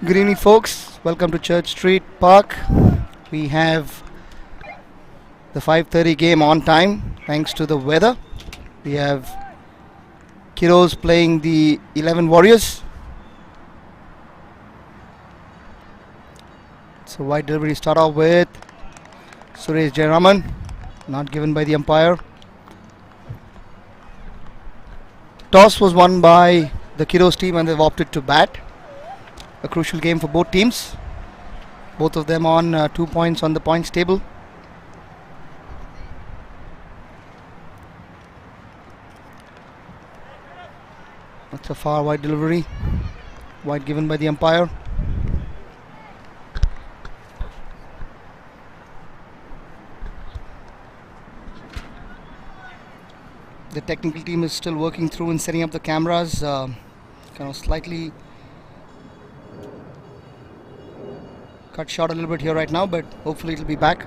Good evening, folks. Welcome to Church Street Park. We have the 5:30 game on time thanks to the weather. We have Kidos playing the 11 Warriors. So wide delivery start off with Suresh Jayaraman, not given by the umpire. Toss was won by the Kidos team and they've opted to bat. A crucial game for both teams. Both of them on 2 points on the points table. That's a far wide delivery. Wide given by the umpire. The technical team is still working through and setting up the cameras. Kind of slightly cut short a little bit here right now, but hopefully it'll be back.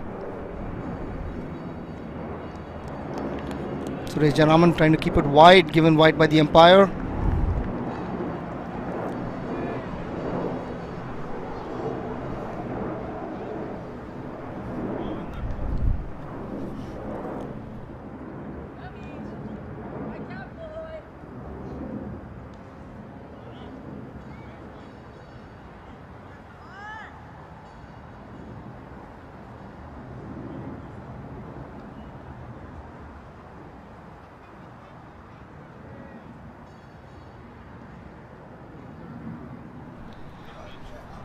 Suresh Jayaraman trying to keep it wide, given wide by the umpire.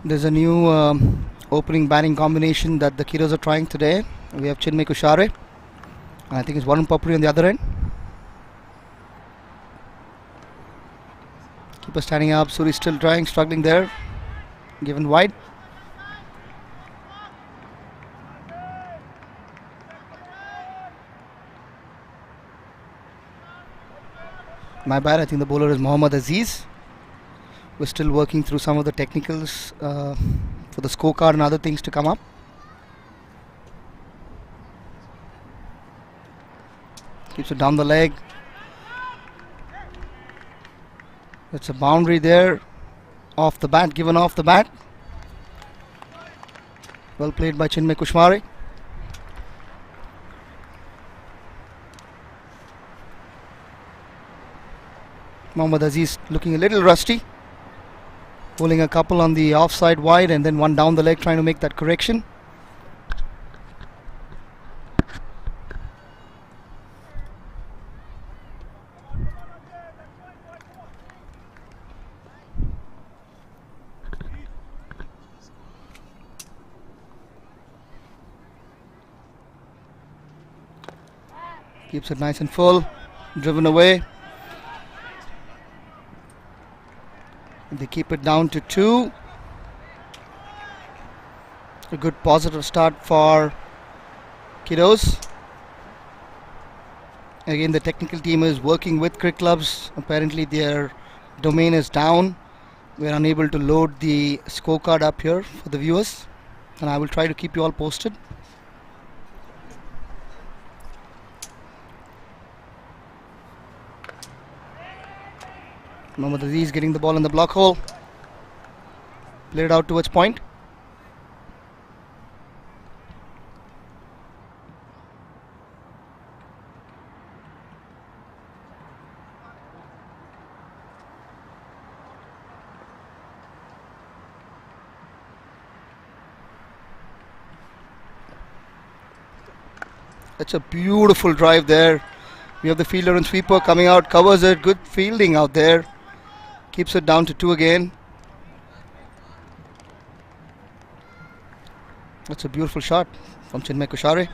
There's a new opening batting combination that the Kidos are trying today. We have Chinmay Kushare, and I think it's Varun Papuri on the other end. Keeper standing up. Suri still trying, struggling there. Given wide. My bad. I think the bowler is Mohammad Aziz. We're still working through some of the technicals for the scorecard and other things to come up. Keeps it down the leg. That's a boundary there. Off the bat, given off the bat. Well played by Chinmay Kushare. Mohammad Aziz looking a little rusty. Pulling a couple on the offside wide and then one down the leg trying to make that correction. Keeps it nice and full. Driven away. They keep it down to 2. A good positive start for Kidos. Again, the technical team is working with cricket clubs. Apparently their domain is down. We are unable to load the scorecard up here for the viewers, and I will try to keep you all posted. Mohammad Aziz getting the ball in the block hole. Played out towards point. That's a beautiful drive there. We have the fielder and sweeper coming out, covers it. Good fielding out there. Keeps it down to 2 again. That's a beautiful shot from Chinmay Kushare.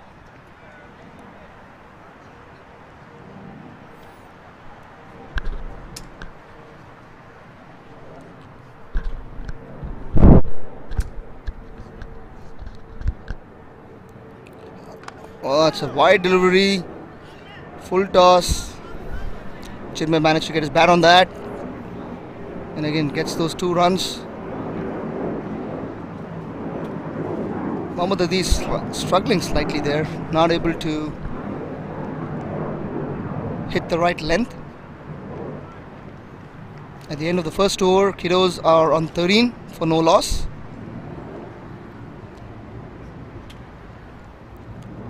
Oh, that's a wide delivery. Full toss. Chinmay managed to get his bat on that. And again gets those 2 runs. Mohammad Aziz struggling slightly there, not able to hit the right length. At the end of the first over, Kidos are on 13. for no loss.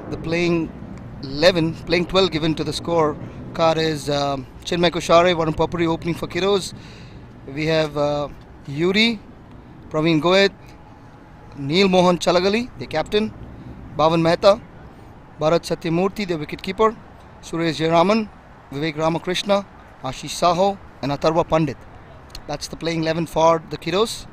The playing 12 given to the score card is Chinmay Koshare, Varun Papuri opening for Kidos. We have Yuri, Praveen Goet, Neil Mohan Chalagali, the captain, Bhavan Mehta, Bharat Satyamurthy, the wicketkeeper, Suresh Jayaraman, Vivek Ramakrishna, Ashish Saho, and Atharva Pandit. That's the playing 11 for the Kidos.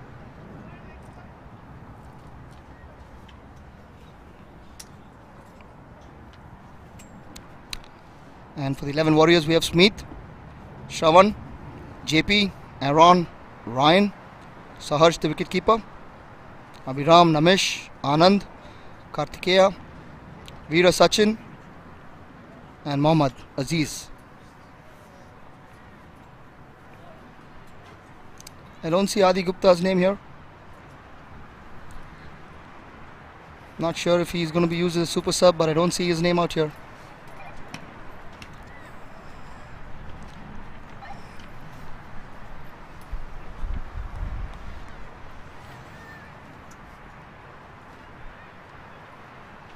And for the 11 Warriors, we have Smith, Shravan, JP, Aaron, Ryan, Saharsh, the wicketkeeper, Abhiram, Namesh, Anand, Kartikeya, Veera Sachin, and Mohammad Aziz. I don't see Adi Gupta's name here. Not sure if he's going to be used as a super sub, but I don't see his name out here.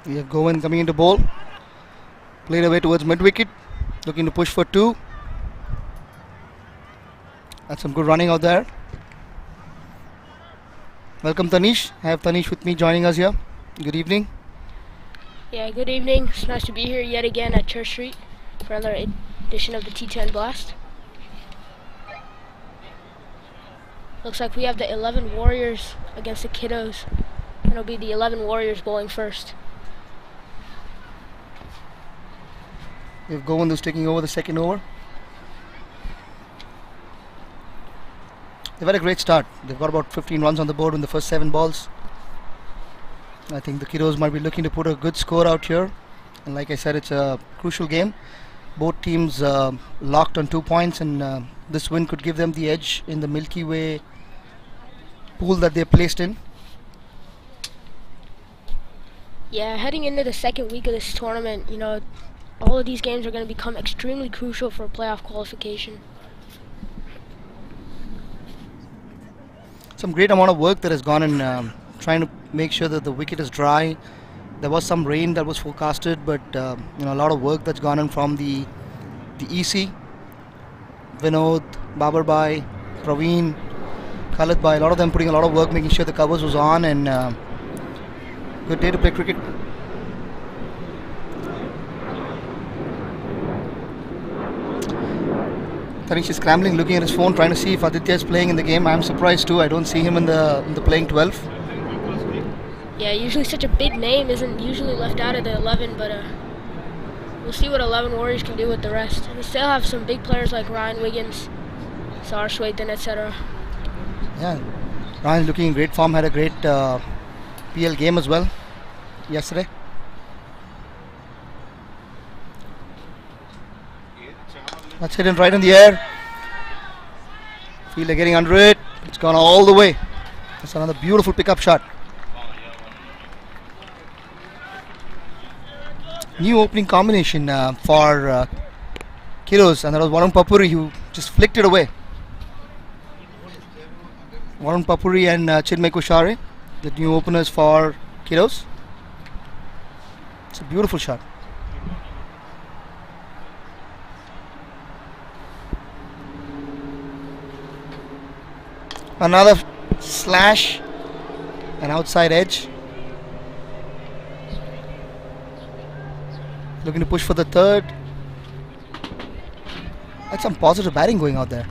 We have Govind coming into bowl. Played away towards mid wicket. Looking to push for 2. That's some good running out there. Welcome Tanish. I have Tanish with me joining us here. Good evening. Yeah, good evening. It's nice to be here yet again at Church Street for another edition of the T10 Blast. Looks like we have the 11 Warriors against the Kidos. And it'll be the 11 Warriors bowling first. We have Govind who's taking over the second over. They've had a great start. They've got about 15 runs on the board in the first 7 balls. I think the Kidos might be looking to put a good score out here. And like I said, it's a crucial game. Both teams locked on 2 points, and this win could give them the edge in the Milky Way pool that they're placed in. Yeah, heading into the second week of this tournament, all of these games are going to become extremely crucial for playoff qualification. Some great amount of work that has gone in trying to make sure that the wicket is dry. There was some rain that was forecasted, but a lot of work that's gone in from the EC, Vinod, Babar Bhai, Praveen, Khalid Bhai, a lot of them putting a lot of work making sure the covers was on, and good day to play cricket. Tanish is scrambling, looking at his phone, trying to see if Aditya is playing in the game. I'm surprised too. I don't see him in the playing 12. Yeah, usually such a big name isn't usually left out of the 11, but we'll see what 11 Warriors can do with the rest. We still have some big players like Ryan Wiggins, Sar Swethan, etc. Yeah, Ryan's looking in great form. Had a great PL game as well yesterday. That's hit right in the air. Fielder getting under it. It's gone all the way. That's another beautiful pickup shot. New opening combination for Kidos, and that was Varun Papuri who just flicked it away. Varun Papuri and Chinmay Koshare, the new openers for Kidos. It's a beautiful shot. Another slash, an outside edge. Looking to push for the third. That's some positive batting going out there.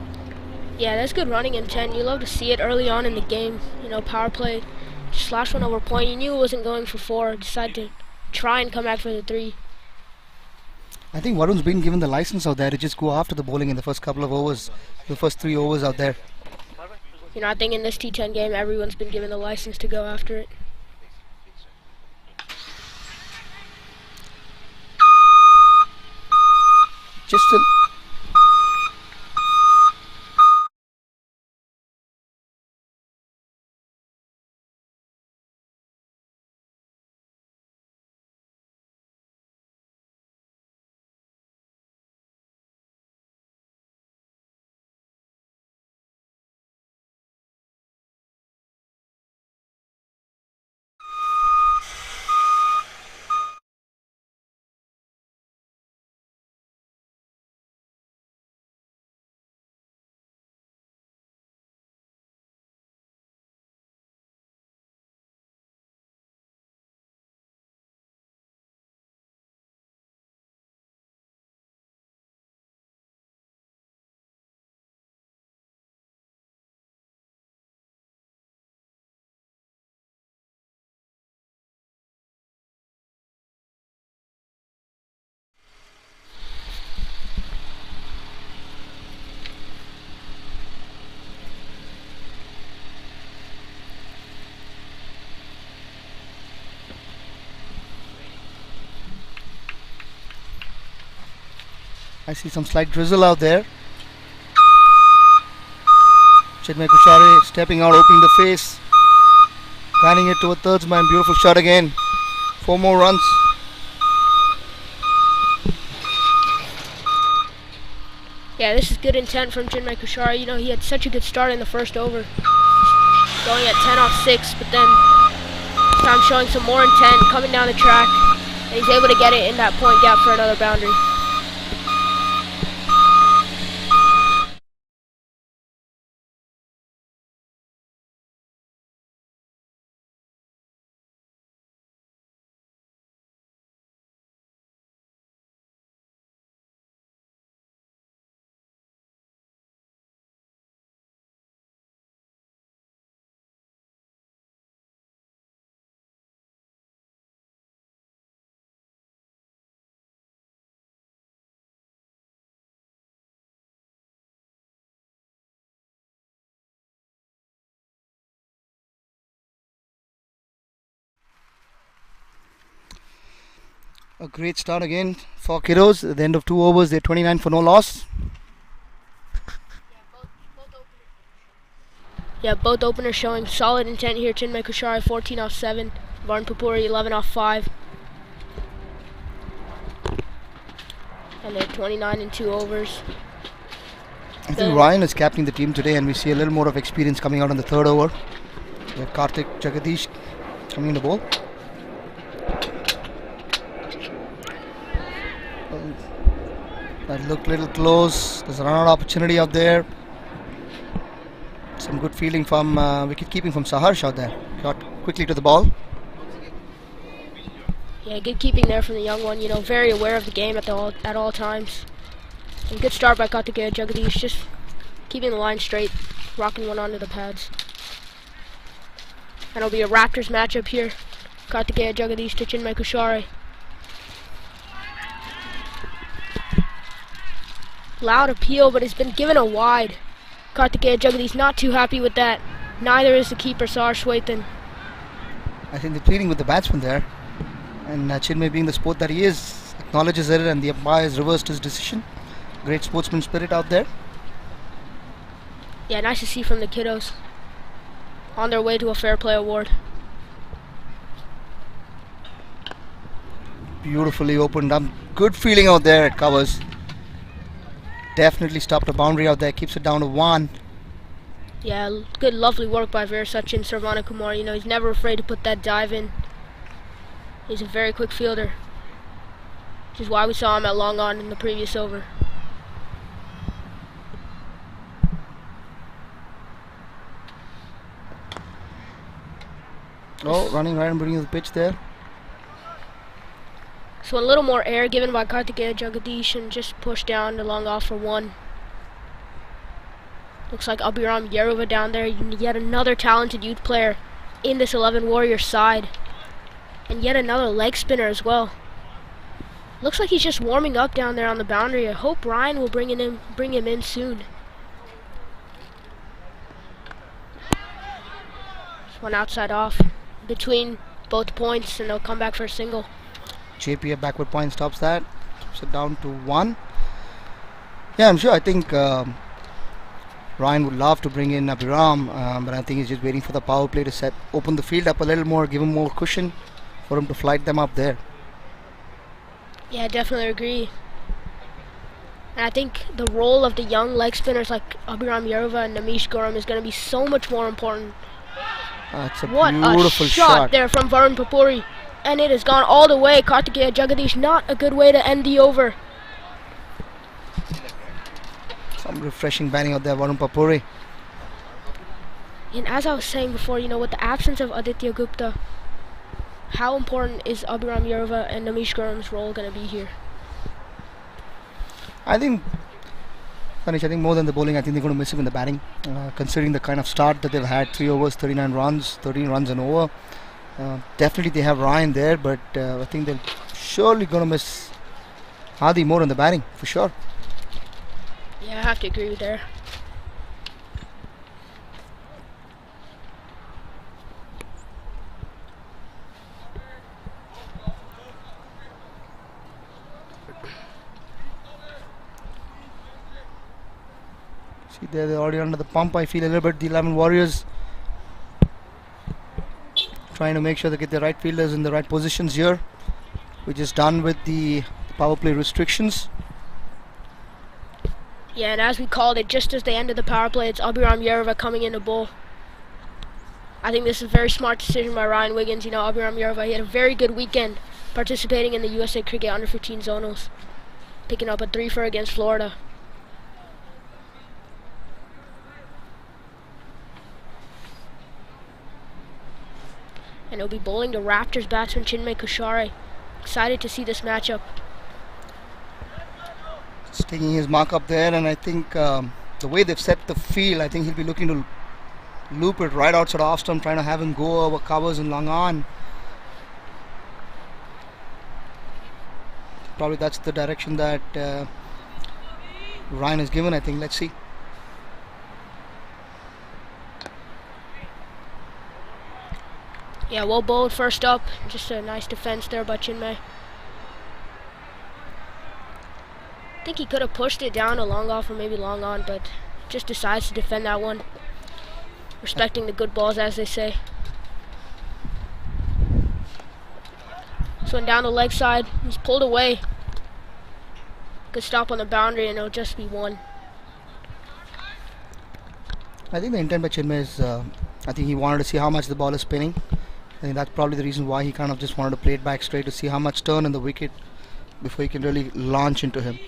Yeah, that's good running intent. You love to see it early on in the game. Power play, slash one over point. You knew it wasn't going for 4. Decided to try and come back for the 3. I think Varun's been given the license out there to just go after the bowling in the first couple of overs, the first 3 overs out there. I think in this T10 game, everyone's been given the license to go after it. Just a I see some slight drizzle out there. Chinmay Kushare stepping out, opening the face, panning it to a thirds man. Beautiful shot again. 4 more runs. Yeah, this is good intent from Chinmay Kushare. You know, he had such a good start in the first over, going at 10 off 6, but then this time showing some more intent, coming down the track, and he's able to get it in that point gap for another boundary. A great start again for Kidos. At the end of 2 overs, they're 29 for no loss. Yeah, both openers showing solid intent here. Chinmay Kushare 14 off 7, Varun Papuri 11 off 5. And they're 29 in 2 overs. I think Ryan is captaining the team today, and we see a little more of experience coming out in the 3rd over. We have Karthik Jagadish coming in the ball. That looked a little close. There's a run-out opportunity out there. Some good fielding from wicket keeping from Saharsh out there. Got quickly to the ball. Yeah, good keeping there from the young one. You know, very aware of the game at all times. And good start by Karthikeya Jagadish, just keeping the line straight, rocking one onto the pads. And it'll be a Raptors matchup here. Karthikeya Jagadish to Chinmay Kushare. Loud appeal, but it's been given a wide. Karthikeya Jagadish not too happy with that. Neither is the keeper, Saharsh Swethan. I think they're pleading with the batsman there. And Chinmay, being the sport that he is, acknowledges it, and the umpire has reversed his decision. Great sportsman spirit out there. Yeah, nice to see from the Kidos. On their way to a fair play award. Beautifully opened up. Good feeling out there at covers. Definitely stopped a boundary out there. Keeps it down to 1. Yeah, good, lovely work by Veer Sachin Sarvana Kumar. You know, he's never afraid to put that dive in. He's a very quick fielder, which is why we saw him at long on in the previous over. Oh, running right and bringing the pitch there. So a little more air given by Karthikeya Jagadish and just pushed down the long off for 1. Looks like Abhiram Yeruva down there, yet another talented youth player in this 11 Warriors side. And yet another leg spinner as well. Looks like he's just warming up down there on the boundary. I hope Ryan will bring him in soon. Just one outside off between both points, and they'll come back for a single. JP, a backward point, stops that. Keeps it down to 1. Yeah, I'm sure. I think Ryan would love to bring in Abhiram, but I think he's just waiting for the power play to open the field up a little more, give him more cushion for him to flight them up there. Yeah, I definitely agree. And I think the role of the young leg spinners like Abhiram Yeruva and Namish Gurram is going to be so much more important. It's a what beautiful a shot there from Varun Papuri. And it has gone all the way. Karthikeya Jagadish, not a good way to end the over. Some refreshing batting out there, Varun Papuri. And as I was saying before, you know, with the absence of Aditya Gupta, how important is Abhiram Yeruva and Namish Gurram's role going to be here? I think, Tanish, more than the bowling, I think they're going to miss him in the batting. Considering the kind of start that they've had, 3 overs, 39 runs, 13 runs and over. Definitely they have Ryan there, but I think they're surely going to miss Hadi more in the batting, for sure. Yeah, I have to agree with there. See there, they're already under the pump. I feel a little bit the 11 Warriors trying to make sure they get the right fielders in the right positions here. We're just done with the power play restrictions. Yeah, and as we called it, just as they ended the power play, it's Abhiram Yerva coming in to bowl. I think this is a very smart decision by Ryan Wiggins. You know, Abhiram Yerva, he had a very good weekend participating in the USA Cricket Under-15 Zonals, picking up a 3-for against Florida. And he'll be bowling the Raptors batsman Chinmay Kushare. Excited to see this matchup. Just taking his mark up there, and I think the way they've set the field, I think he'll be looking to loop it right outside off stump, trying to have him go over covers and long on. Probably that's the direction that Ryan has given, I think. Let's see. Yeah, well bowled first up. Just a nice defense there by Chinmay. I think he could have pushed it down a long off or maybe long on, but just decides to defend that one. Respecting the good balls, as they say. This one down the leg side. He's pulled away. Good stop on the boundary, and it'll just be one. I think the intent by Chinmay is, I think he wanted to see how much the ball is spinning. I think that's probably the reason why he kind of just wanted to play it back straight to see how much turn in the wicket before he can really launch into him.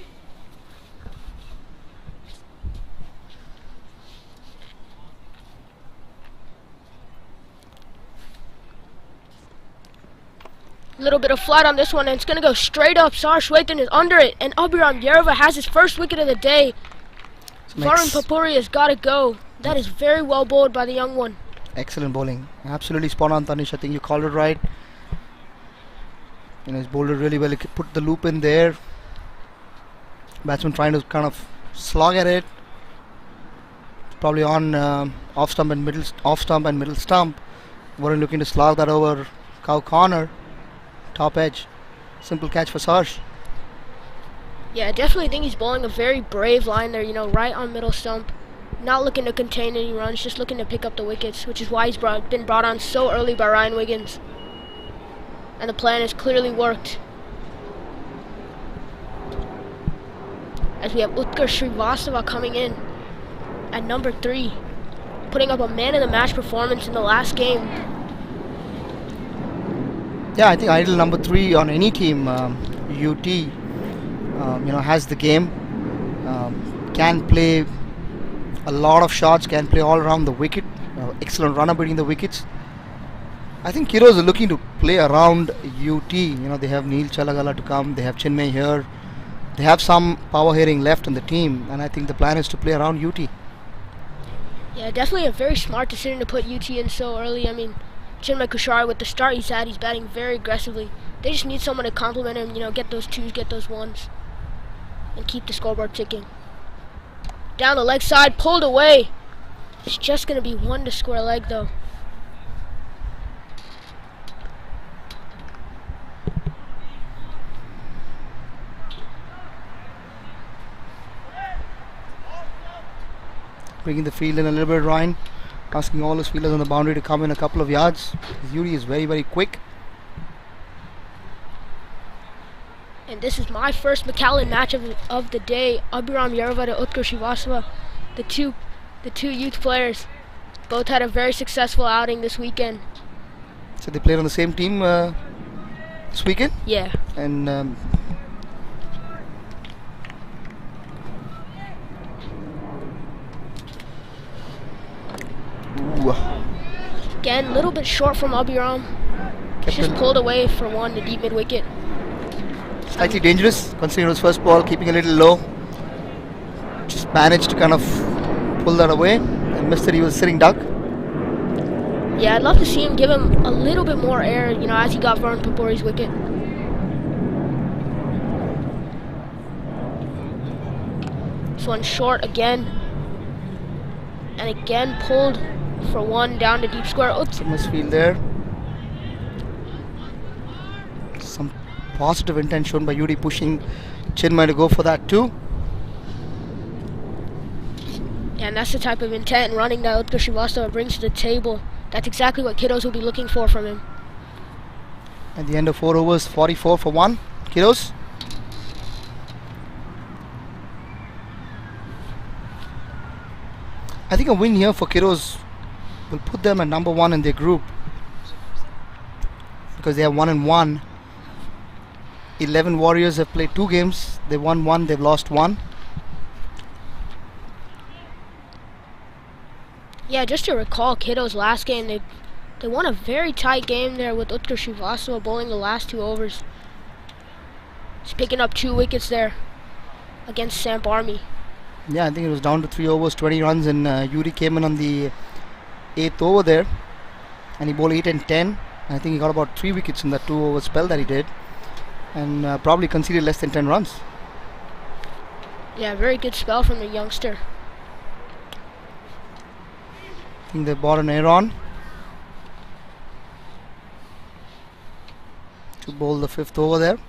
Little bit of flat on this one, and it's going to go straight up. Sar Shwethan is under it, and Abhiram Yerva has his first wicket of the day. Varun Papuri has got to go. That is very well bowled by the young one. Excellent bowling. Absolutely spot on, Tanish. I think you called it right. You know, he's bowled it really well. He could put the loop in there. Batsman trying to kind of slog at it. Probably on off stump and middle stump. Varun looking to slog that over cow corner. Top edge. Simple catch for Sarsh. Yeah, I definitely think he's bowling a very brave line there, you know, right on middle stump. Not looking to contain any runs, just looking to pick up the wickets, which is why he's been brought on so early by Ryan Wiggins. And the plan has clearly worked. As we have Utkar Srivastava coming in at number 3, putting up a man-of-the-match performance in the last game. Yeah, I think ideal number 3 on any team, UT, you know, has the game, can play a lot of shots, can play all around the wicket, excellent runner beating the wickets. I think Kidos are looking to play around UT. You know, they have Neil Chalagala to come, they have Chinmay here, they have some power hitting left in the team, and I think the plan is to play around UT. Yeah, definitely a very smart decision to put UT in so early. I mean, Chinmay Kushare, with the start he's had, he's batting very aggressively. They just need someone to complement him, you know, get those 2s, get those 1s, and keep the scoreboard ticking. Down the leg side, pulled away. It's just going to be 1 to square leg, though. Bringing the field in a little bit, Ryan. Asking all his fielders on the boundary to come in a couple of yards. His UD is very, very quick. And this is my first McAllen match of the day. Abhiram Yerva to Utkar Srivastava. The two youth players both had a very successful outing this weekend. So they played on the same team this weekend? Yeah. And again, a little bit short from Abhiram. Just pulled away for 1 to deep mid wicket. Slightly dangerous considering it was first ball, keeping a little low. Just managed to kind of pull that away and missed it. He was sitting duck. Yeah, I'd love to see him give him a little bit more air, you know, as he got Varun Papuri's wicket. This one short again. And again pulled for 1 down to deep square. Oops. Must field there. Some positive intent shown by UD, pushing Chinmay to go for that too. And and that's the type of intent and running that Utkarsh Srivastava brings to the table. That's exactly what Kidos will be looking for from him. At the end of 4 overs, 44 for 1. Kidos. I think a win here for Kidos will put them at number 1 in their group, because they are 1-1. 11 Warriors have played 2 games. They've won 1, they've lost 1. Yeah, just to recall Kidos' last game, they won a very tight game there with Utkarsh Srivastava bowling the last 2 overs. He's picking up 2 wickets there against Samp Army. Yeah, I think it was down to 3 overs, 20 runs, and Yuri came in on the 8th over there, and he bowled 8 and 10. I think he got about 3 wickets in that 2 over spell that he did, and probably conceded less than 10 runs. Yeah, very good spell from the youngster. I think they bought an Aaron to bowl the 5th over there.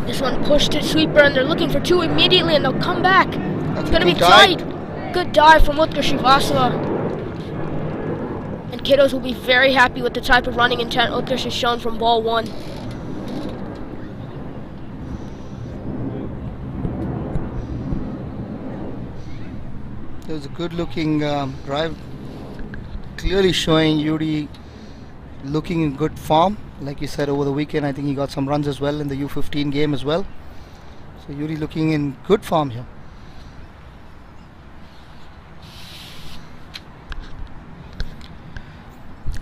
This one pushed to sweeper, and they're looking for 2 immediately, and they'll come back. That's It's going to be tight. Good dive from Utkarsh Srivastava. And Kidos will be very happy with the type of running intent Utkarsh has shown from ball 1. It was a good looking drive, clearly showing Yuri looking in good form. Like you said, over the weekend I think he got some runs as well in the U15 game as well. So Yuri looking in good form here.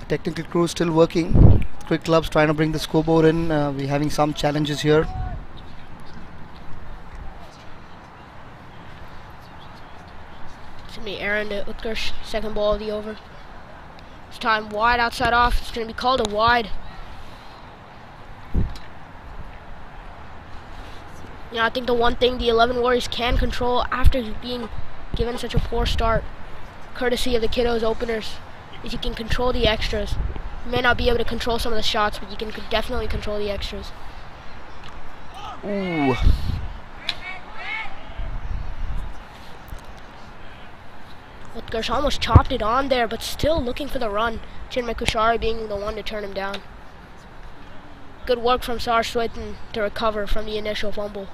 Technical crew still working. Quick clubs trying to bring the scoreboard in. We're having some challenges here. It's going to be Aaron to Utkarsh, second ball of the over. This time wide outside off. It's going to be called a wide. You know, I think the one thing the 11 Warriors can control after being given such a poor start, courtesy of the Kidos openers, is you can control the extras. You may not be able to control some of the shots, but you can definitely control the extras. Ooh. Utkarsh almost chopped it on there, but still looking for the run. Chinmay Kushari being the one to turn him down. Good work from Sar Swethan to recover from the initial fumble.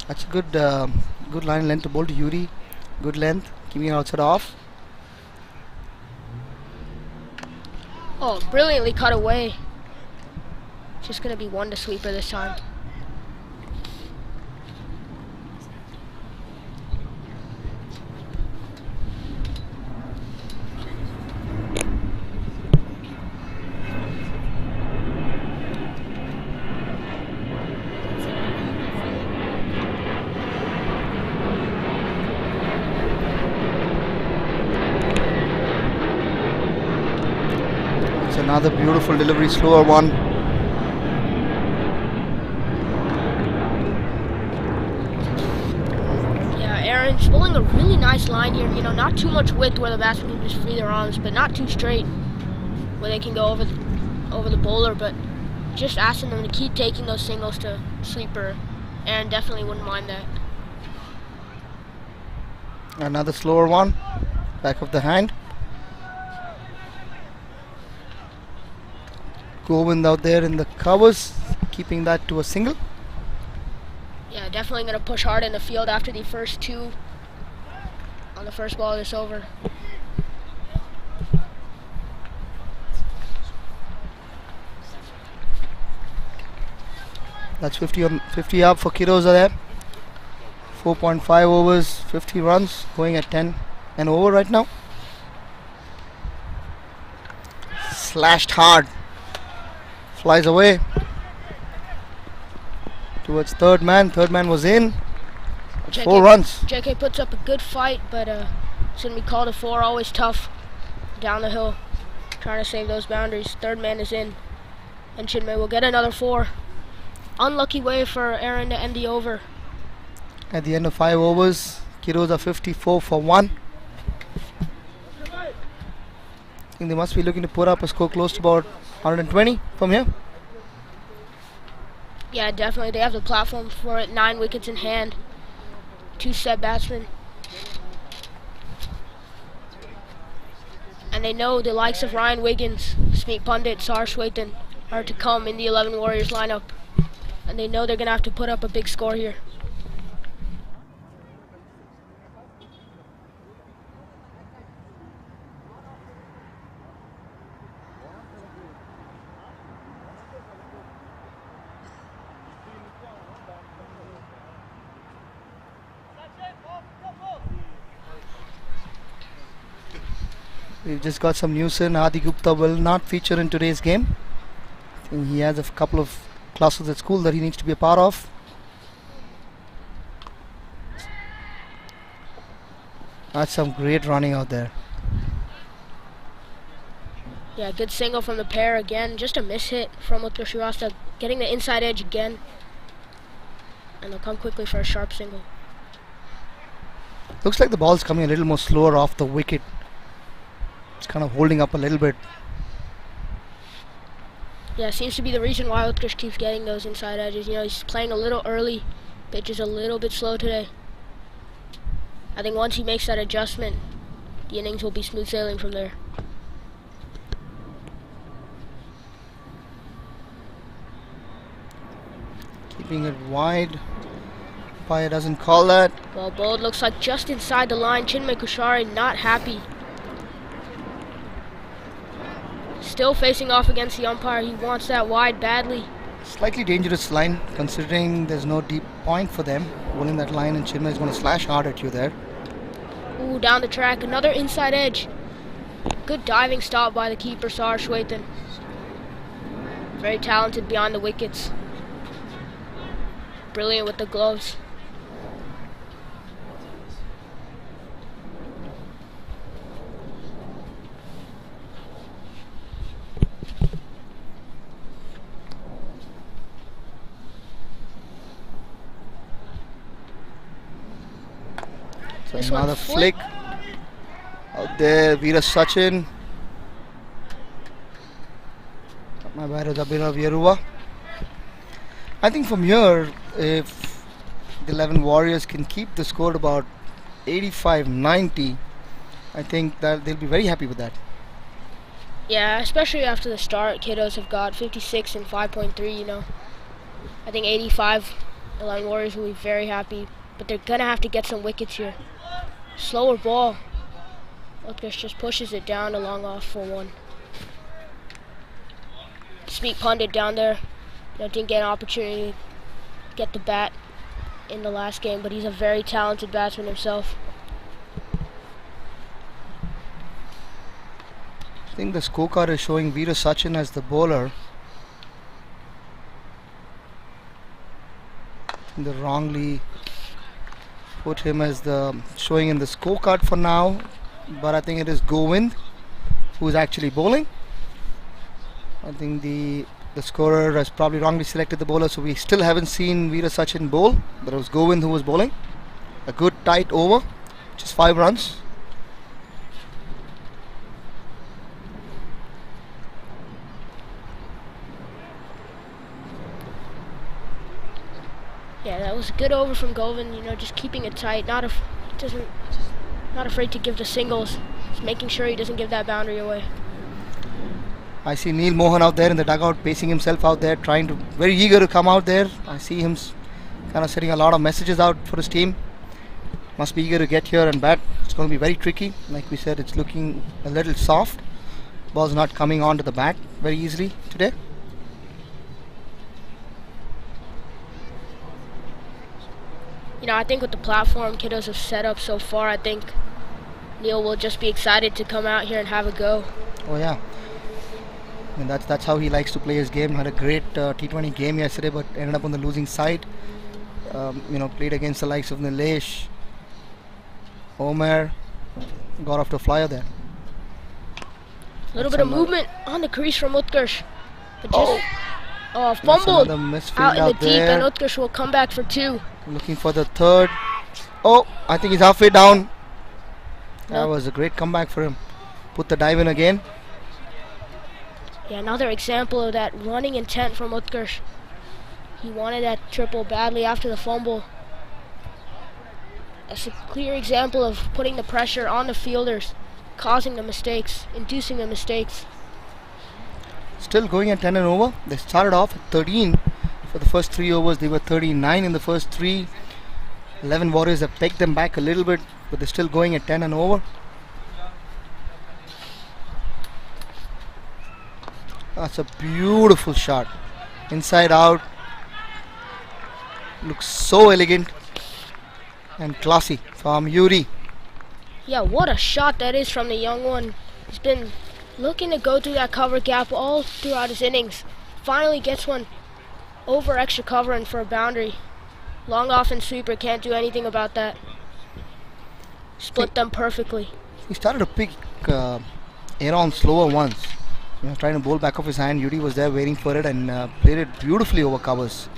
That's a good line length to bowl to Yuri. Good length, keeping it outside off. Oh, brilliantly cut away. Just going to be 1 to sweeper this time. Another beautiful delivery, slower one. Yeah, Aaron's bowling a really nice line here. You know, not too much width where the batsman can just free their arms, but not too straight where they can go over the bowler. But just asking them to keep taking those singles to sweeper, Aaron definitely wouldn't mind that. Another slower one, back of the hand. Govind out there in the covers, keeping that to a single. Yeah, definitely going to push hard in the field after the first 2 on the first ball of this over. That's 50 up for Kidos there. 4.5 overs, 50 runs, going at 10 and over right now. Slashed hard. Flies away. towards third man. Third man was in. JK, 4 runs. JK puts up a good fight, but shouldn't be called a 4. Always tough down the hill, trying to save those boundaries. Third man is in, and Chinmay will get another 4. Unlucky way for Aaron to end the over. At the end of 5 overs, Kidos are 54 for 1. I think they must be looking to put up a score close to about 120 from here. Yeah, definitely. They have the platform for it. 9 wickets in hand. 2 set batsmen. And they know the likes of Ryan Wiggins, Smeek Pundit, Sarshwethan are to come in the 11 Warriors lineup. And they know they're going to have to put up a big score here. We've just got some news in. Adi Gupta will not feature in today's game. I think he has a couple of classes at school that he needs to be a part of. That's some great running out there. Yeah, good single from the pair again. Just a miss hit from Uttar Srivastava, getting the inside edge again. And they'll come quickly for a sharp single. Looks like the ball's coming a little more slower off the wicket. It's kind of holding up a little bit. Yeah, seems to be the reason why Utkarsh keeps getting those inside edges. You know, he's playing a little early. Pitch is a little bit slow today. I think once he makes that adjustment, the innings will be smooth sailing from there. Keeping it wide. Umpire doesn't call that. Well bowled, looks like just inside the line. Chinmay Kushari not happy. Still facing off against the umpire. He wants that wide badly. Slightly dangerous line considering there's no deep point for them. Bowling that line and Chinmay is going to slash hard at you there. Ooh, down the track. Another inside edge. Good diving stop by the keeper, Sarshwethan. Very talented behind the wickets. Brilliant with the gloves. So another flick out there. Veera Sachin. My bad is Abhinav Yeruva. I think from here, if the 11 Warriors can keep the score about 85-90, I think that they'll be very happy with that. Yeah, especially after the start, Kidos have got 56 and 5.3, you know. I think 85, 11 Warriors will be very happy, but they're going to have to get some wickets here. Slower ball. Utkarsh just pushes it down, a long off for 1. Smeek Pundit down there. You know, didn't get an opportunity to get the bat in the last game, but he's a very talented batsman himself. I think the scorecard is showing Veera Sachin as the bowler. They wrongly put him as the showing in the scorecard for now, but I think it is Govind who is actually bowling. I think the scorer has probably wrongly selected the bowler, so we still haven't seen Veera Sachin bowl, but it was Govind who was bowling. A good tight over, just 5 runs. Yeah, that was a good over from Govind, you know, just keeping it tight, not afraid to give the singles, just making sure he doesn't give that boundary away. I see Neil Mohan out there in the dugout, pacing himself out there, very eager to come out there. I see him kind of sending a lot of messages out for his team. Must be eager to get here and bat. It's going to be very tricky. Like we said, it's looking a little soft. Ball's not coming onto the bat very easily today. You know, I think with the platform Kidos have set up so far, I think Neil will just be excited to come out here and have a go. Oh yeah. And that's how he likes to play his game. Had a great T20 game yesterday, but ended up on the losing side. Played against the likes of Nilesh, Omer, got off to a flyer there. A little bit of movement on the crease from Utkarsh. But just fumbled out in the deep, and Utkarsh will come back for 2. Looking for the third. Oh, I think he's halfway down. That was a great comeback for him. Put the dive in again. Yeah, another example of that running intent from Utkarsh. He wanted that triple badly after the fumble. That's a clear example of putting the pressure on the fielders, causing the mistakes, inducing the mistakes. Still going at 10 and over. They started off at 13 for the first 3 overs. They were 39 in the first 3. 11 Warriors have pegged them back a little bit, but they're still going at 10 and over. That's a beautiful shot. Inside out. Looks so elegant and classy from Yuri. Yeah, what a shot that is from the young one. He's been looking to go through that cover gap all throughout his innings. Finally gets one over extra cover and for a boundary. Long off and sweeper can't do anything about that. Split them perfectly. He started to pick Aaron slower once. Trying to bowl back off his hand. Yuri was there waiting for it and played it beautifully over covers.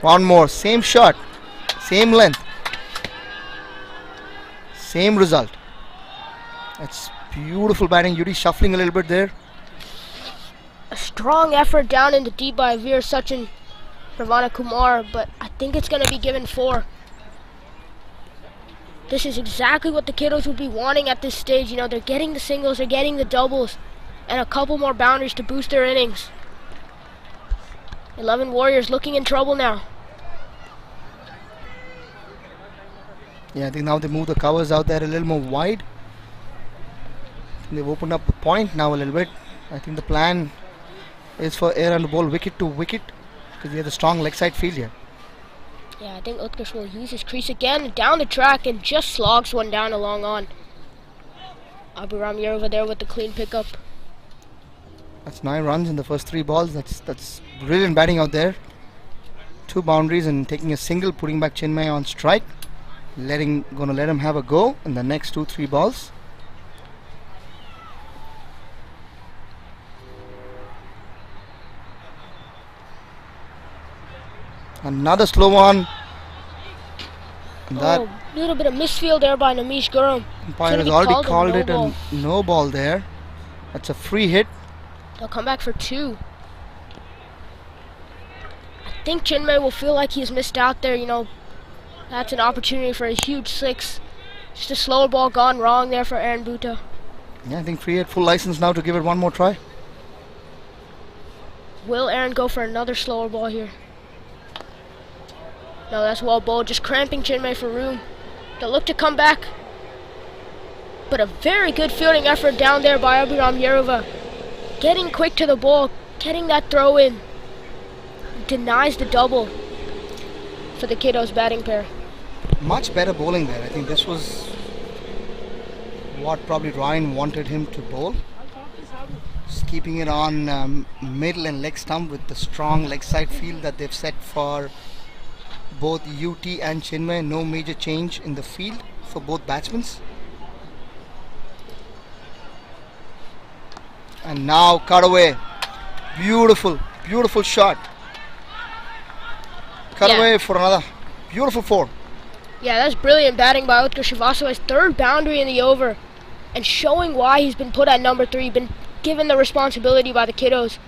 One more, same shot, same length, same result. That's beautiful batting. Yuri shuffling a little bit there. A strong effort down in the deep by Veer Sachin Ravana Kumar, but I think it's going to be given 4. This is exactly what the Kidos would be wanting at this stage. They're getting the singles, they're getting the doubles, and a couple more boundaries to boost their innings. 11 Warriors looking in trouble now. Yeah, I think now they move the covers out there a little more wide. They've opened up the point now a little bit. I think the plan is for Aaron to bowl wicket to wicket because he has a strong leg side field here. Yeah, I think Utkarsh will use his crease again down the track and just slogs one down along on. Abhiram Yerova there with the clean pickup. That's 9 runs in the first 3 balls. That's brilliant batting out there. 2 boundaries and taking a single, putting back Chinmay on strike. Gonna let him have a go in the next 2-3 balls. Another slow one. And that little bit of misfield there by Namish Gurram. Umpire has already called it a no ball there. That's a free hit. They'll come back for 2. I think Chinmay will feel like he's missed out there. That's an opportunity for a huge 6. Just a slower ball gone wrong there for Aaron Bhutta. Yeah, I think Free had full license now to give it one more try. Will Aaron go for another slower ball here? No, that's well bowled. Just cramping Chinmay for room. They'll look to come back. But a very good fielding effort down there by Abhiram Yerova. Getting quick to the ball, getting that throw in. Denies the double for the Kidos batting pair. Much better bowling there. I think this was what probably Ryan wanted him to bowl. Just keeping it on middle and leg stump with the strong leg side field that they've set for both UT and Chinmay. No major change in the field for both batsmen. And now cut away. Beautiful, beautiful shot. Cut away for another beautiful 4. Yeah, that's brilliant batting by Utkarsh Srivastava. His 3rd boundary in the over. And showing why he's been put at number 3. Been given the responsibility by the Kidos.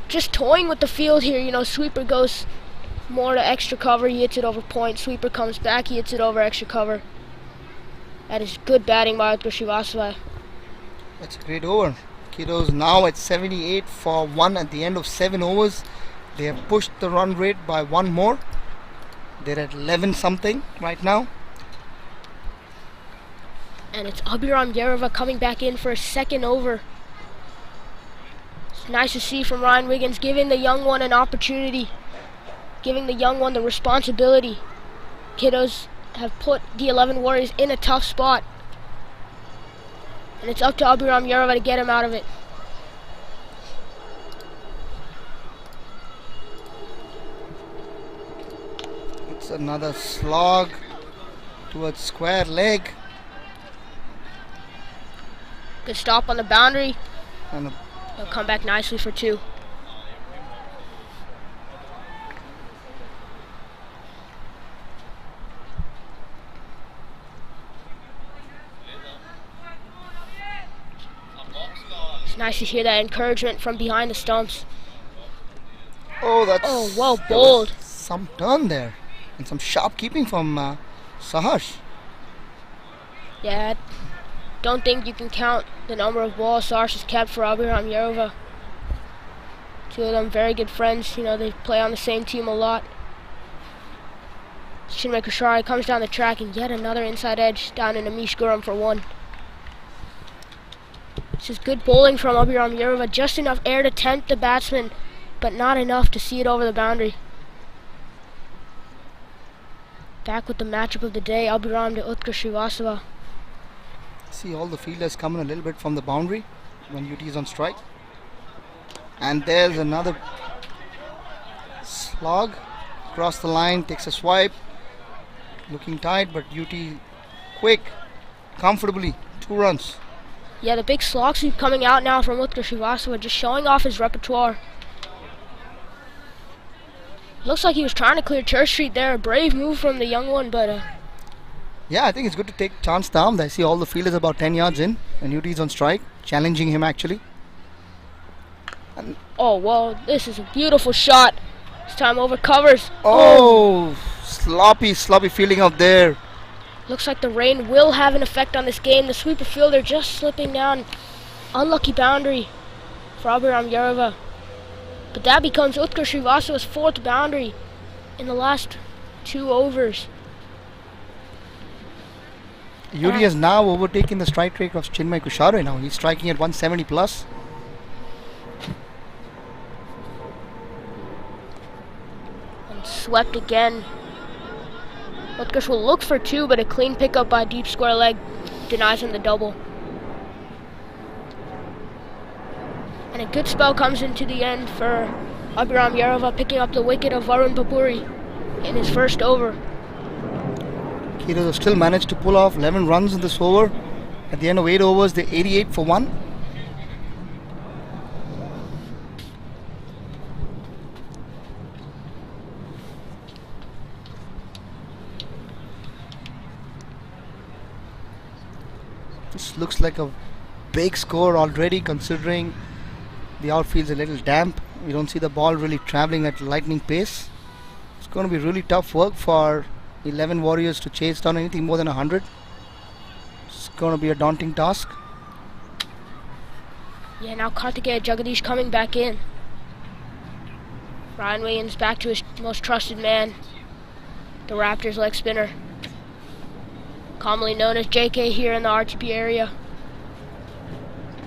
Just toying with the field here. Sweeper goes more to extra cover. He hits it over point. Sweeper comes back. He hits it over extra cover. That is good batting by Utkarsh Srivastava. That's a great over. Kidos now at 78 for 1 at the end of 7 overs. They have pushed the run rate by 1 more. They're at 11 something right now. And it's Abhiram Yerova coming back in for a 2nd over. It's nice to see from Ryan Wiggins, giving the young one an opportunity. Giving the young one the responsibility. Kidos have put the 11 Warriors in a tough spot. And it's up to Abhiram Yarova to get him out of it. It's another slog towards square leg. Good stop on the boundary. And He'll come back nicely for 2. It's nice to hear that encouragement from behind the stumps. oh, that's well there was bowled. some turn there and some sharp keeping from Saharsh. Yeah, don't think you can count the number of balls Saharsh has kept for Abhiram Yarova. 2 of them very good friends. You know, they play on the same team a lot. Chinmay Kushari comes down the track and yet another inside edge down in Amish Guram for 1. This is good bowling from Abhiram Yarova. Just enough air to tempt the batsman, but not enough to see it over the boundary. Back with the matchup of the day, Abhiram to Utkarsh Srivastava. See all the fielders coming a little bit from the boundary when UT is on strike. And there's another slog across the line, takes a swipe, looking tight, but UT quick, comfortably, 2 runs. Yeah, the big slog sweep coming out now from Utkarsh Srivastava, just showing off his repertoire. Looks like he was trying to clear Church Street there. A brave move from the young one, but Yeah, I think it's good to take chance down. I see all the fielders about 10 yards in, and UT is on strike, challenging him actually. And oh, well, this is a beautiful shot. This time over covers. sloppy fielding out there. Looks like the rain will have an effect on this game. The sweeper fielder just slipping down. Unlucky boundary for Abhiram Yarova. But that becomes Utkarsh Srivastava's 4th boundary in the last 2 overs. UT has now overtaken the strike rate of Chinmay Kushare now. He's striking at 170 plus. And swept again. Utkarsh will look for 2, but a clean pickup by deep square leg denies him the double. And a good spell comes into the end for Abhiram Yarova, picking up the wicket of Varun Papuri in his first over. Kidos still managed to pull off 11 runs in this over. At the end of 8 overs, they're 88 for 1. This looks like a big score already, considering the outfield's a little damp. We don't see the ball really traveling at lightning pace. It's going to be really tough work for 11 Warriors to chase down anything more than 100. It's going to be a daunting task. Yeah, now Karthikeya Jagadish coming back in. Ryan Williams back to his most trusted man, the Raptors leg spinner, commonly known as JK here in the RTP area.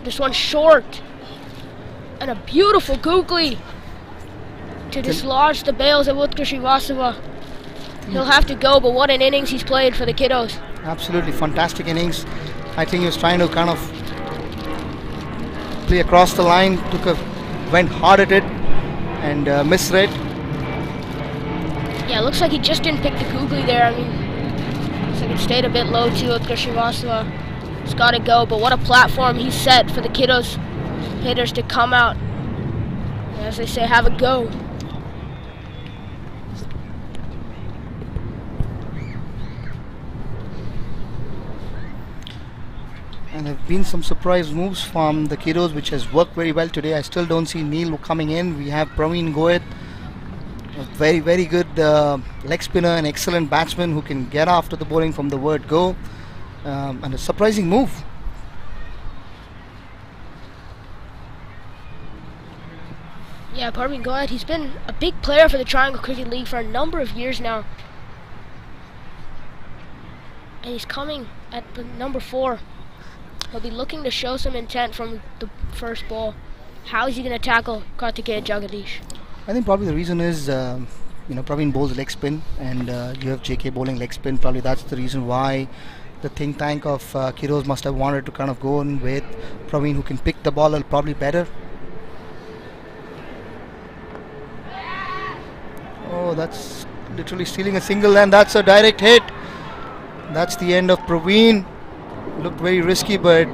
This one short, and a beautiful googly to dislodge the bails of Utkarsh Srivastava. He'll have to go, but what an innings he's played for the Kidos. Absolutely fantastic innings. I think he was trying to kind of play across the line, went hard at it and misread. Yeah, looks like he just didn't pick the googly there. I mean, looks like it stayed a bit low too. Utkarsh Srivastava has got to go, but what a platform he set for the Kidos hitters to come out. And as they say, have a go. And there have been some surprise moves from the Kidos, which has worked very well today. I still don't see Neil coming in. We have Praveen Goyat, a very, very good leg spinner, an excellent batsman who can get after the bowling from the word go. And a surprising move. Yeah, Praveen Goyat, he's been a big player for the Triangle Cricket League for a number of years now. And he's coming at the number 4. He'll be looking to show some intent from the first ball. How is he going to tackle Karthikeya Jagadish? I think probably the reason is Praveen bowls leg spin, and you have JK bowling leg spin. Probably that's the reason why the think tank of Kidos must have wanted to kind of go in with Praveen, who can pick the ball probably better. Oh, that's literally stealing a single, and that's a direct hit. That's the end of Praveen. Looked very risky, but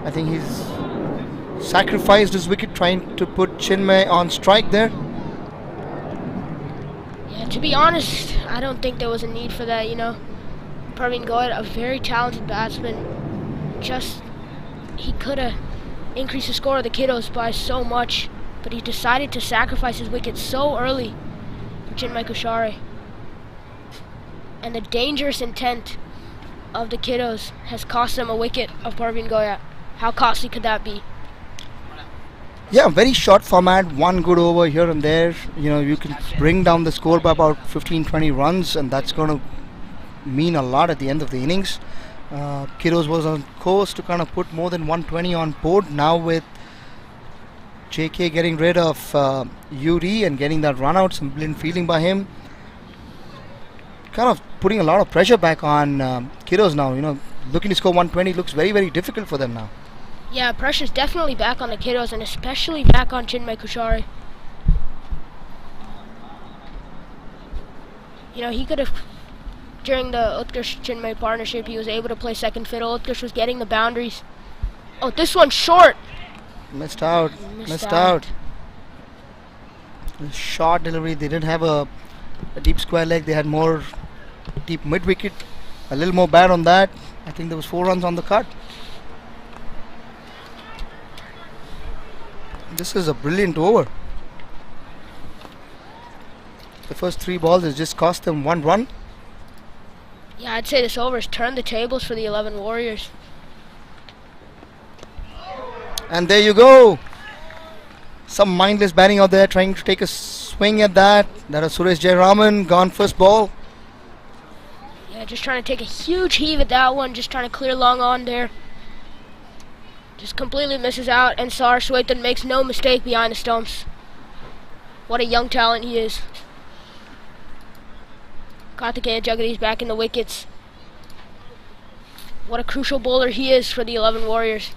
I think he's sacrificed his wicket trying to put Chinmay on strike there. Yeah, to be honest, I don't think there was a need for that, Praveen Goyal, a very talented batsman. He could have increased the score of the Kidos by so much, but he decided to sacrifice his wicket so early for Chinmay Kushare. And the dangerous intent of the Kidos has cost them a wicket of Praveen Goyal. How costly could that be? Yeah, very short format, one good over here and there. You can bring down the score by about 15-20 runs, and that's going to mean a lot at the end of the innings. Kidos was on course to kind of put more than 120 on board. Now with JK getting rid of UD and getting that run out, some brilliant fielding by him, kind of putting a lot of pressure back on Kidos now. Looking to score 120 looks very, very difficult for them now. Yeah, pressure's definitely back on the Kidos, and especially back on Chinmay Kushare. He could have, during the Utkarsh-Chinmay partnership, he was able to play second fiddle. Utkarsh was getting the boundaries. Oh, this one's short. Missed out. Short delivery. They didn't have a deep square leg. They had more deep mid-wicket. A little more bad on that. I think there was 4 runs on the cut. This is a brilliant over. The first 3 balls has just cost them 1 run. Yeah, I'd say this over has turned the tables for the 11 Warriors. And there you go. Some mindless batting out there trying to take a swing at that. That is Suresh Jayaraman, gone first ball. Yeah, just trying to take a huge heave at that one, just trying to clear long on there. Just completely misses out, and Sar Swethan makes no mistake behind the stumps. What a young talent he is. Karthikeya Jagadish back in the wickets. What a crucial bowler he is for the 11 Warriors.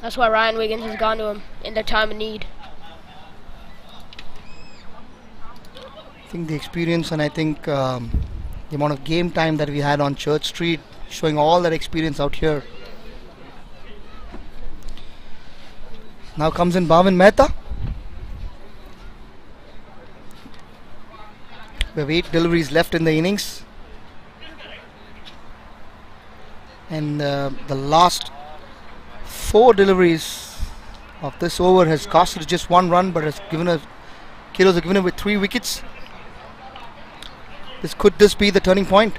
That's why Ryan Wiggins has gone to him in their time of need. I think the experience, and I think the amount of game time that we had on Church Street, showing all that experience out here. Now comes in Bhavin Mehta. We have 8 deliveries left in the innings. And the last 4 deliveries of this over has cost us just 1 run, but has given us, Kidos have given it with 3 wickets. Could this be the turning point?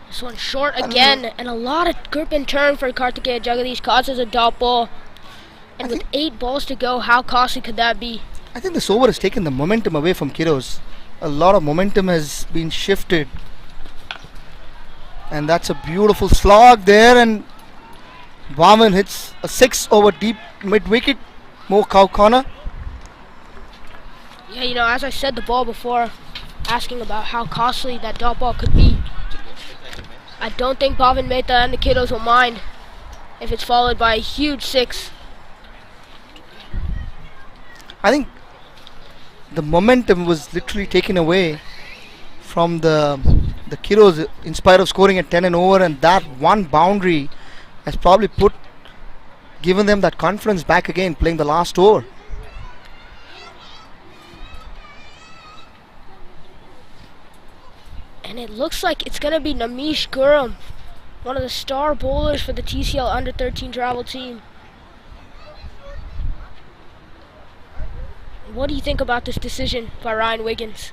This one's short again, and a lot of grip and turn for Karthikeya Jagadish causes a dot ball. And with 8 balls to go, how costly could that be? I think this over has taken the momentum away from Kidos. A lot of momentum has been shifted. And that's a beautiful slog there, and Bhavin hits a 6 over deep mid-wicket, more cow corner. Yeah, as I said the ball before, asking about how costly that dot ball could be. I don't think Bhavin Mehta and the Kidos will mind if it's followed by a huge 6. I think the momentum was literally taken away from the Kidos in spite of scoring at 10 and over, and that one boundary has probably given them that confidence back again, playing the last over. And it looks like it's going to be Namish Gurram, one of the star bowlers for the TCL Under-13 travel team. What do you think about this decision by Ryan Wiggins?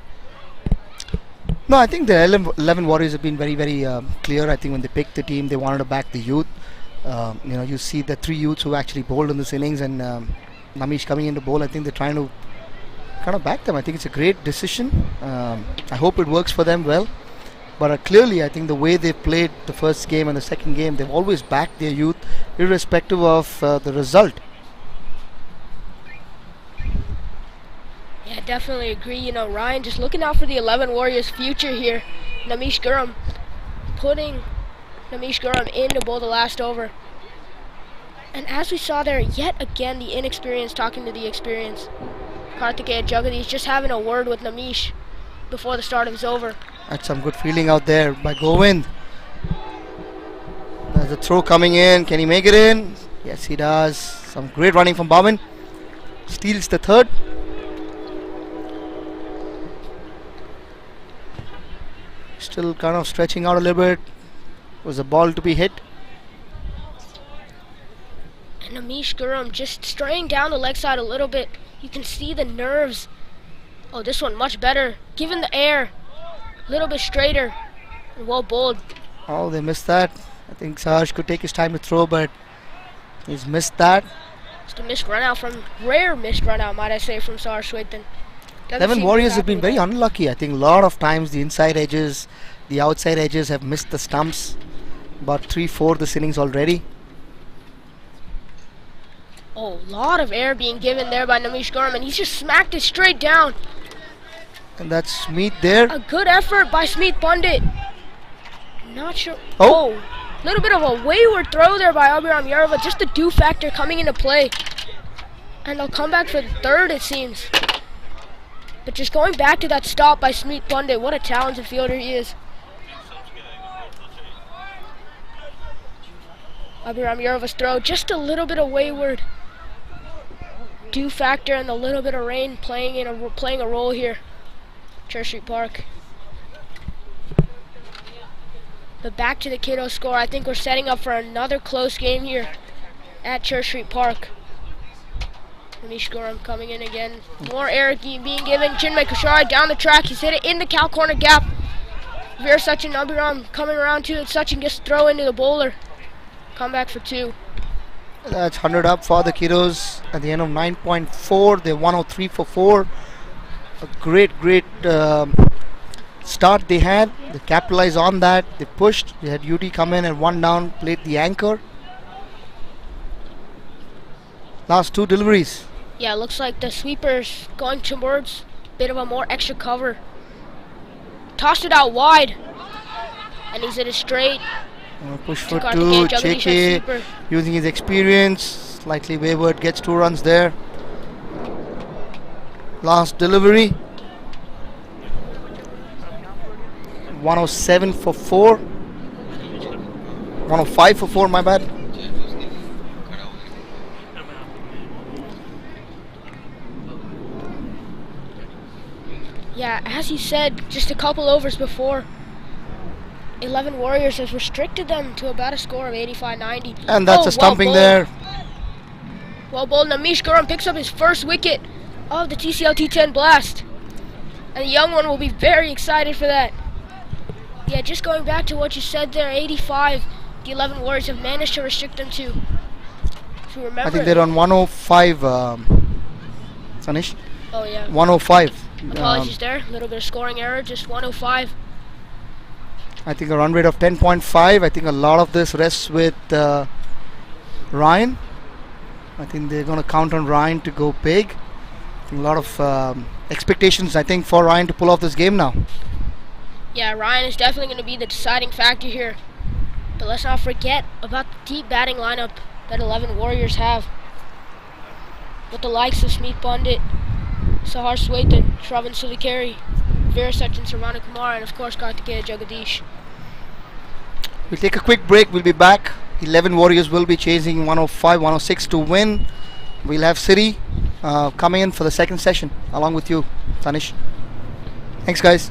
No, I think the 11 Warriors have been very, very clear. I think when they picked the team, they wanted to back the youth. You see the 3 youths who actually bowled in this innings, and Namish coming in to bowl. I think they're trying to kind of back them. I think it's a great decision. I hope it works for them well. But clearly, I think the way they played the first game and the second game, they've always backed their youth, irrespective of the result. definitely agree. You know, Ryan just looking out for the 11 Warriors' future here. Namish Gurram putting Namish Gurram in to bowl the last over. And as we saw there, yet again, the inexperience talking to the experience. Karthikeya Jagadish just having a word with Namish before the start of his over. That's some good fielding out there by Govind. There's a throw coming in. Can he make it in? Yes, he does. Some great running from Bhavan. Steals the third. Still kind of stretching out a little bit. Was a ball to be hit. And Namish Gurram just straying down the leg side a little bit. You can see the nerves. Oh, this one much better. Given the air. A little bit straighter. And well bowled. Oh, they missed that. I think Sahaj could take his time to throw, but he's missed that. Just a missed run out from, rare missed run out, might I say, from Sahaj Swethan. 11 Warriors have been very unlucky. I think a lot of times the inside edges, the outside edges have missed the stumps. About 3-4 this innings already. Oh, a lot of air being given there by Namish Gurram, and he's just smacked it straight down. And that's Smeet there. A good effort by Smeet Pandit. Not sure. Oh, a little bit of a wayward throw there by Abhiram Yarva. Just the do factor coming into play. And they'll come back for the third, it seems. But just going back to that stop by Smeet Pandit, what a talented fielder he is. Abhiram Yarva's throw, just a little bit of wayward. Do factor and a little bit of rain playing a role here. Church Street Park. But back to the Kidos score. I think we're setting up for another close game here at Church Street Park. Namish Gurram coming in again. More air being given. Chinmay Kushari down the track. He's hit it in the cow corner gap. Veer Sachin Abhiram coming around to it. Sachin gets throw into the bowler. Come back for two. That's 100 up for the Kidos at the end of 9.4. They're 103 for 4. A great start they had. They capitalized on that. They pushed. They had UT come in and one down, played the anchor. Last two deliveries. Yeah, looks like the sweeper's going towards a bit of a more extra cover. Tossed it out wide. And he's hit it straight. Push for two. Cheke using his experience. Slightly wayward. Gets 2 runs there. Last delivery. 107 for 4. 105 for 4, my bad. Yeah, as you said just a couple overs before, 11 Warriors has restricted them to about a score of 85-90. And that's a stumping well there. Well bowled. Namish Gurram picks up his first wicket of the TCL T10 Blast. And the young one will be very excited for that. Yeah, just going back to what you said there, 85, the 11 Warriors have managed to restrict them to remember. I think they're on 105, Sanish. Oh, yeah. 105. Apologies there. A little bit of scoring error, just 105. I think a run rate of 10.5. I think a lot of this rests with Ryan. I think they're going to count on Ryan to go big. I think a lot of expectations, I think, for Ryan to pull off this game now. Yeah, Ryan is definitely going to be the deciding factor here. But let's not forget about the deep batting lineup that 11 Warriors have. With the likes of Smeet Pandit, Sahar Swethan, Shravan Sulikeri, Veer Sachin Sarvana Kumar, and of course Karthikeya Jagadish. We'll take a quick break. We'll be back. 11 Warriors will be chasing 105, 106 to win. We'll have City coming in for the second session along with you, Tanish. Thanks, guys.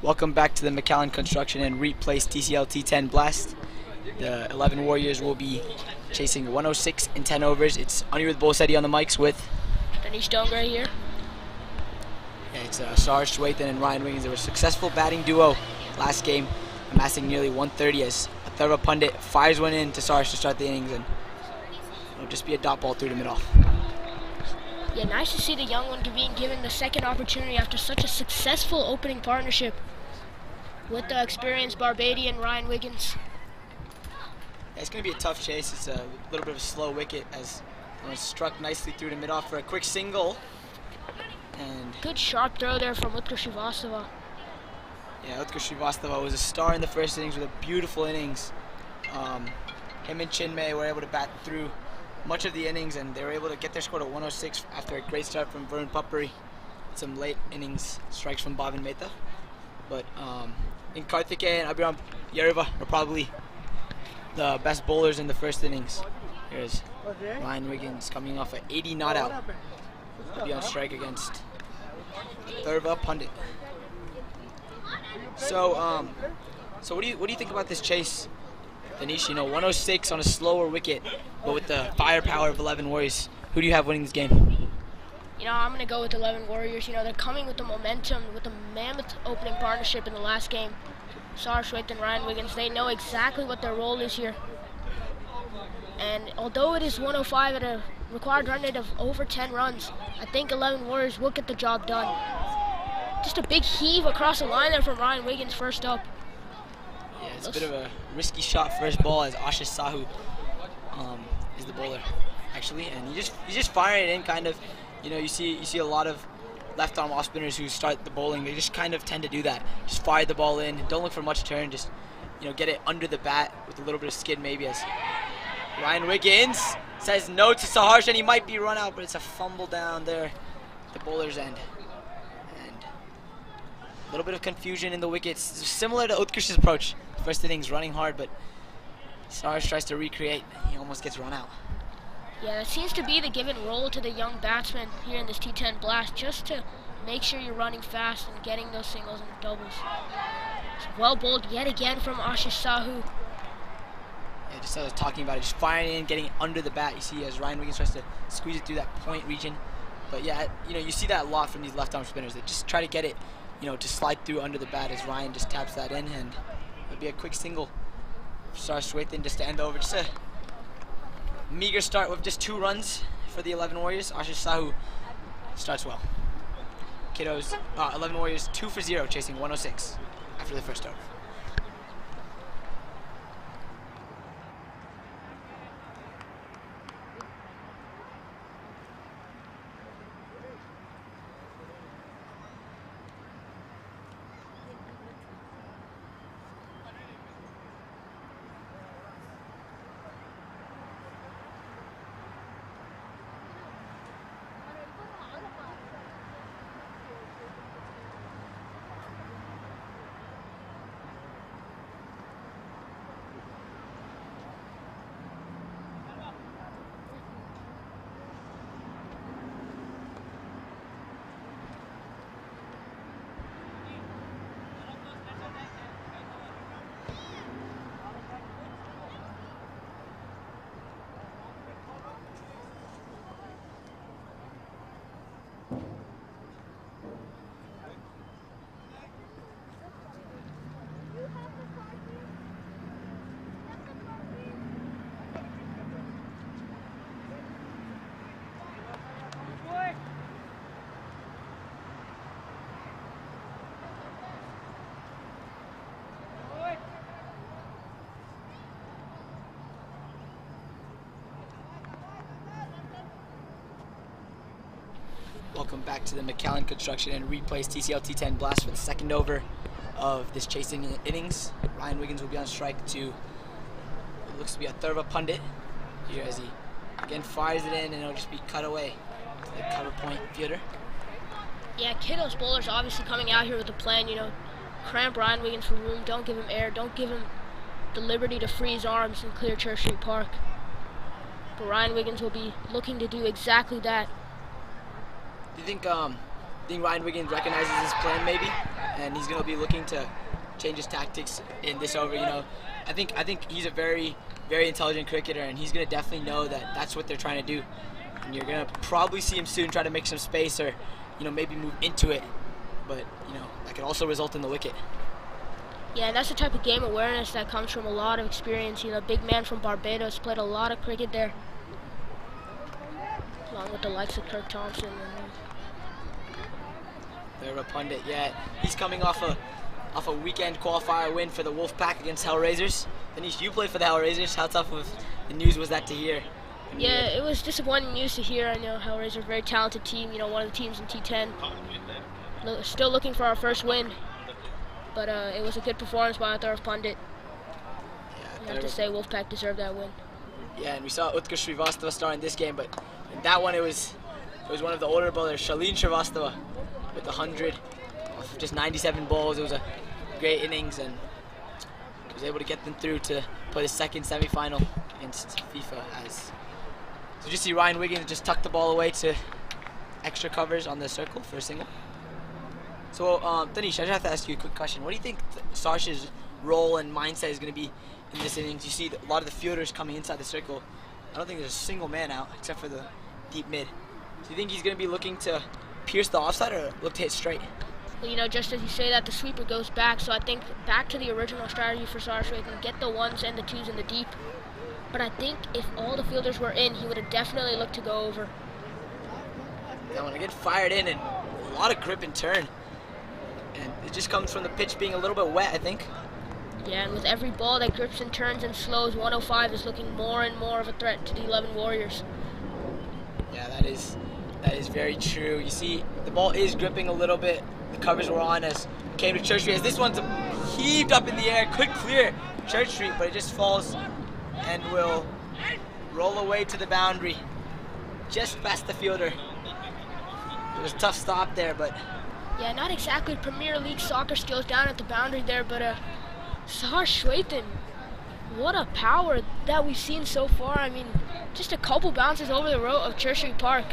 Welcome back to the McAllen Construction and Replace TCL T10 Blast. The 11 Warriors will be chasing 106 in 10 overs. It's Anirudh Bolsetti on the mics with Danish Dongre here. Yeah, it's Sarge Swathan and Ryan Wiggins. They were a successful batting duo last game, amassing nearly 130 as a thorough pundit fires one in to Sarge to start the innings, and it'll just be a dot ball through to mid-off. Yeah, nice to see the young one being given the second opportunity after such a successful opening partnership with the experienced Barbadian Ryan Wiggins. Yeah, it's going to be a tough chase. It's a little bit of a slow wicket as it was struck nicely through to mid-off for a quick single. And good sharp throw there from Utkar Srivastava. Yeah, Utkar Srivastava was a star in the first innings with a beautiful innings. Him and Chinmay were able to bat through much of the innings, and they were able to get their score to 106 after a great start from Varun Papuri. Some late innings strikes from Bhavin Mehta. But in Karthikeyan and Abhiram Yariva are probably the best bowlers in the first innings. Here's Ryan Wiggins coming off an 80 not out. He'll be on strike against Thurva Pundit. So what do you think about this chase, Danish? You know, 106 on a slower wicket, but with the firepower of 11 Warriors. Who do you have winning this game? You know, I'm going to go with 11 Warriors. You know, they're coming with the momentum, with the mammoth opening partnership in the last game. Sarge Swathan and Ryan Wiggins, they know exactly what their role is here. And although it is 105 at a required run rate of over 10 runs, I think 11 Warriors will get the job done. Just a big heave across the line there from Ryan Wiggins first up. Yeah, it's a bit of a risky shot first ball as Ashish Sahu is the bowler, actually, and you just fire it in kind of. You know, you see a lot of left arm off spinners who start the bowling. They just kind of tend to do that. Just fire the ball in. Don't look for much turn. Just, you know, get it under the bat with a little bit of skid maybe. As Ryan Wiggins says no to Saharsh, and he might be run out, but it's a fumble down there at the bowler's end. And a little bit of confusion in the wickets. Similar to Utkarsh's approach. First innings running hard, but Saharsh tries to recreate. He almost gets run out. Yeah, that seems to be the given role to the young batsmen here in this T10 Blast, just to make sure you're running fast and getting those singles and doubles. It's well bowled yet again from Ashish Sahu. Yeah, just as I was talking about it, just firing in, getting under the bat. You see as Ryan Wiggins tries to squeeze it through that point region. But yeah, you know, you see that a lot from these left arm spinners. They just try to get it, you know, to slide through under the bat as Ryan just taps that in, and it'll be a quick single for Sarge Swathan to stand over. Just a meager start with just 2 runs for the 11 Warriors. Ashish Sahu starts well. Kidos, 11 Warriors 2 for 0, chasing 106 after the first over. Welcome back to the McAllen Construction and Replays TCL T10 Blast for the second over of this chasing innings. Ryan Wiggins will be on strike to what looks to be a third of a pundit here as he again fires it in, and it'll just be cut away to the cover point fielder. Yeah, Kidos bowlers obviously coming out here with a plan, you know, cramp Ryan Wiggins for room, don't give him air, don't give him the liberty to free his arms and clear Church Street Park. But Ryan Wiggins will be looking to do exactly that. Do you think Ryan Wiggins recognizes his plan maybe, and he's going to be looking to change his tactics in this over? You know, I think he's a very, very intelligent cricketer, and he's going to definitely know that that's what they're trying to do. And you're going to probably see him soon try to make some space, or you know, maybe move into it. But you know, that could also result in the wicket. Yeah, and that's the type of game awareness that comes from a lot of experience. You know, big man from Barbados played a lot of cricket there, along with the likes of Kirk Thompson. They're a pundit, yeah. He's coming off a weekend qualifier win for the Wolfpack against Hellraisers. Denise, you play for the Hellraisers. How tough of the news was that to hear? Yeah, it was disappointing news to hear. I know Hellraisers are a very talented team. You know, one of the teams in T10. Still looking for our first win, but it was a good performance by our third pundit. Yeah, you have to say Wolfpack deserved that win. Yeah, and we saw Utka Srivastava starting this game, but in that one it was one of the older bowlers, Shalin Srivastava, with 100 off just 97 balls. It was a great innings, and he was able to get them through to play the second semifinal against FIFA. So just see Ryan Wiggins just tuck the ball away to extra covers on the circle for a single. So Danish, I just have to ask you a quick question. What do you think Sarsh's role and mindset is going to be in this innings? You see a lot of the fielders coming inside the circle. I don't think there's a single man out except for the deep mid. Do you think he's going to be looking to pierce the offside or look to hit straight? Well, you know, just as you say that, the sweeper goes back, so I think back to the original strategy for Sarsh, where he can get the ones and the twos in the deep. But I think if all the fielders were in, he would have definitely looked to go over. That one again fired in, and a lot of grip and turn. And it just comes from the pitch being a little bit wet, I think. Yeah, and with every ball that grips and turns and slows, 105 is looking more and more of a threat to the 11 Warriors. Yeah, that is very true. You see, the ball is gripping a little bit. The covers were on as it came to Church Street. As this one's heaved up in the air, could clear Church Street, but it just falls and will roll away to the boundary, just past the fielder. It was a tough stop there, but yeah, not exactly Premier League soccer skills down at the boundary there, but Sarsh Shwethan, what a power that we've seen so far. I mean, just a couple bounces over the road of Church Street Park.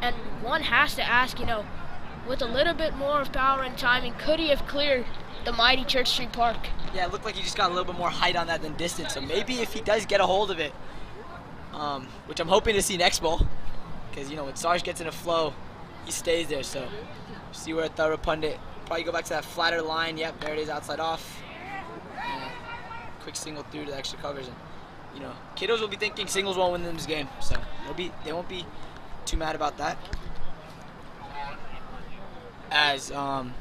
And one has to ask, you know, with a little bit more of power and timing, could he have cleared the mighty Church Street Park? Yeah, it looked like he just got a little bit more height on that than distance. So maybe if he does get a hold of it, which I'm hoping to see next ball, because, you know, when Sarge gets in a flow, he stays there. So see where a thorough pundit, probably go back to that flatter line. Yep, there it is, outside off. Quick single through to the extra covers. And, you know, Kidos will be thinking singles won't win them this game. So they won't be too mad about that. as the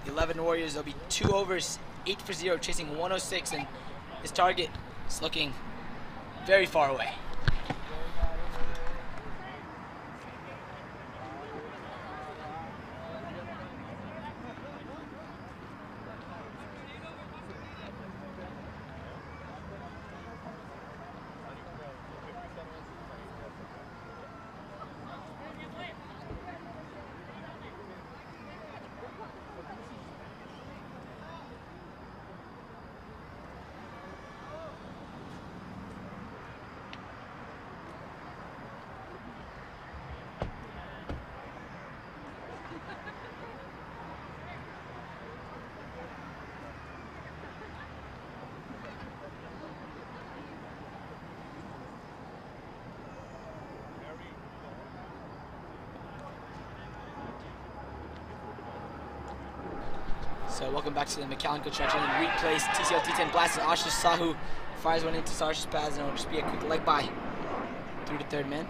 11 Warriors, they'll be 2 overs, 8 for 0, chasing 106, and his target is looking very far away. So welcome back to the McAllen construction and replays TCL T10 Blast. Ashish Sahu fires one into Sarsh's pads, and it'll just be a quick leg by through to third man.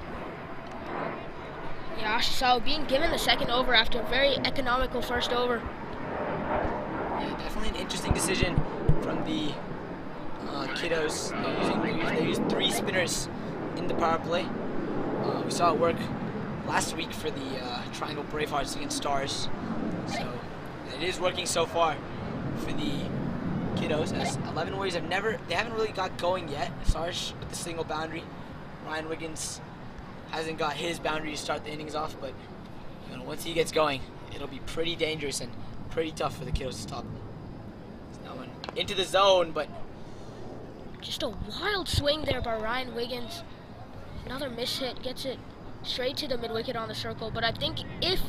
Yeah, Ashish Sahu being given the second over after a very economical first over. Yeah, definitely an interesting decision from the Kidos. They used 3 spinners in the power play. We saw it work last week for the Triangle Bravehearts against Stars. So it is working so far for the Kidos, as 11 Warriors haven't really got going yet. Sarge with the single boundary. Ryan Wiggins hasn't got his boundary to start the innings off, but you know, once he gets going, it'll be pretty dangerous and pretty tough for the Kidos to stop. So that one into the zone, but just a wild swing there by Ryan Wiggins. Another miss hit, gets it straight to the mid-wicket on the circle, but I think if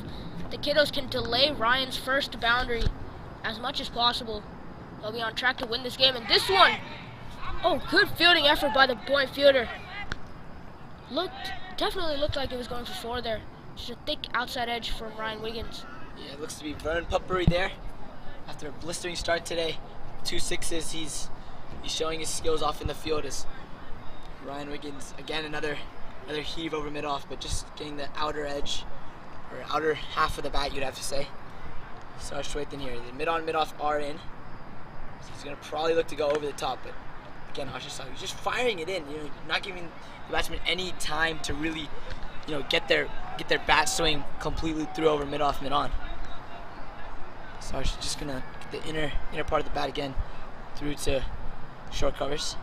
the Kidos can delay Ryan's first boundary as much as possible, they'll be on track to win this game. And this one, oh, good fielding effort by the point fielder. Definitely looked like it was going for 4 there. Just a thick outside edge from Ryan Wiggins. Yeah, it looks to be Vern Puppery there. After a blistering start today, 2 sixes, he's showing his skills off in the field as Ryan Wiggins, again, another heave over mid-off, but just getting the outer edge, or outer half of the bat, you'd have to say. Sarge Shwethan here. The mid-on, mid-off are in. So he's going to probably look to go over the top, but again, Ashish Sahu, he's just firing it in, not giving the batsman any time to really, get their bat swing completely through over mid-off, mid-on. Sarge just going to get the inner part of the bat again through to short covers.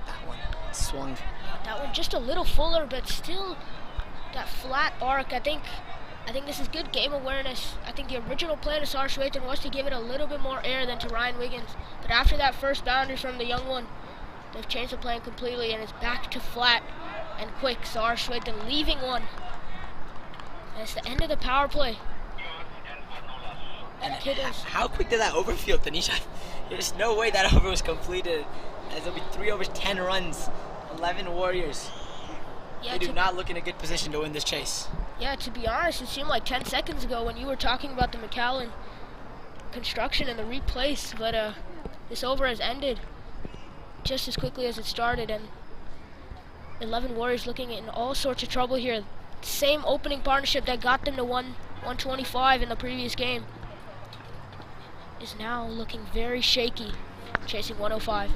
That one swung. That one just a little fuller, but still that flat arc. I think this is good game awareness. I think the original plan of Sarge Shwethan was to give it a little bit more air than to Ryan Wiggins. But after that first boundary from the young one, they've changed the plan completely, and it's back to flat and quick. Sarge Shwethan leaving one. And it's the end of the power play. And how quick did that overfield, Tanisha? There's no way that over was completed, as there'll be 3 overs, 10 runs, 11 Warriors. Yeah, they do not look in a good position to win this chase. Yeah, to be honest, it seemed like 10 seconds ago when you were talking about the McAllen construction and the replace, but this over has ended just as quickly as it started, and 11 Warriors looking in all sorts of trouble here. Same opening partnership that got them to 125 in the previous game is now looking very shaky, chasing 105.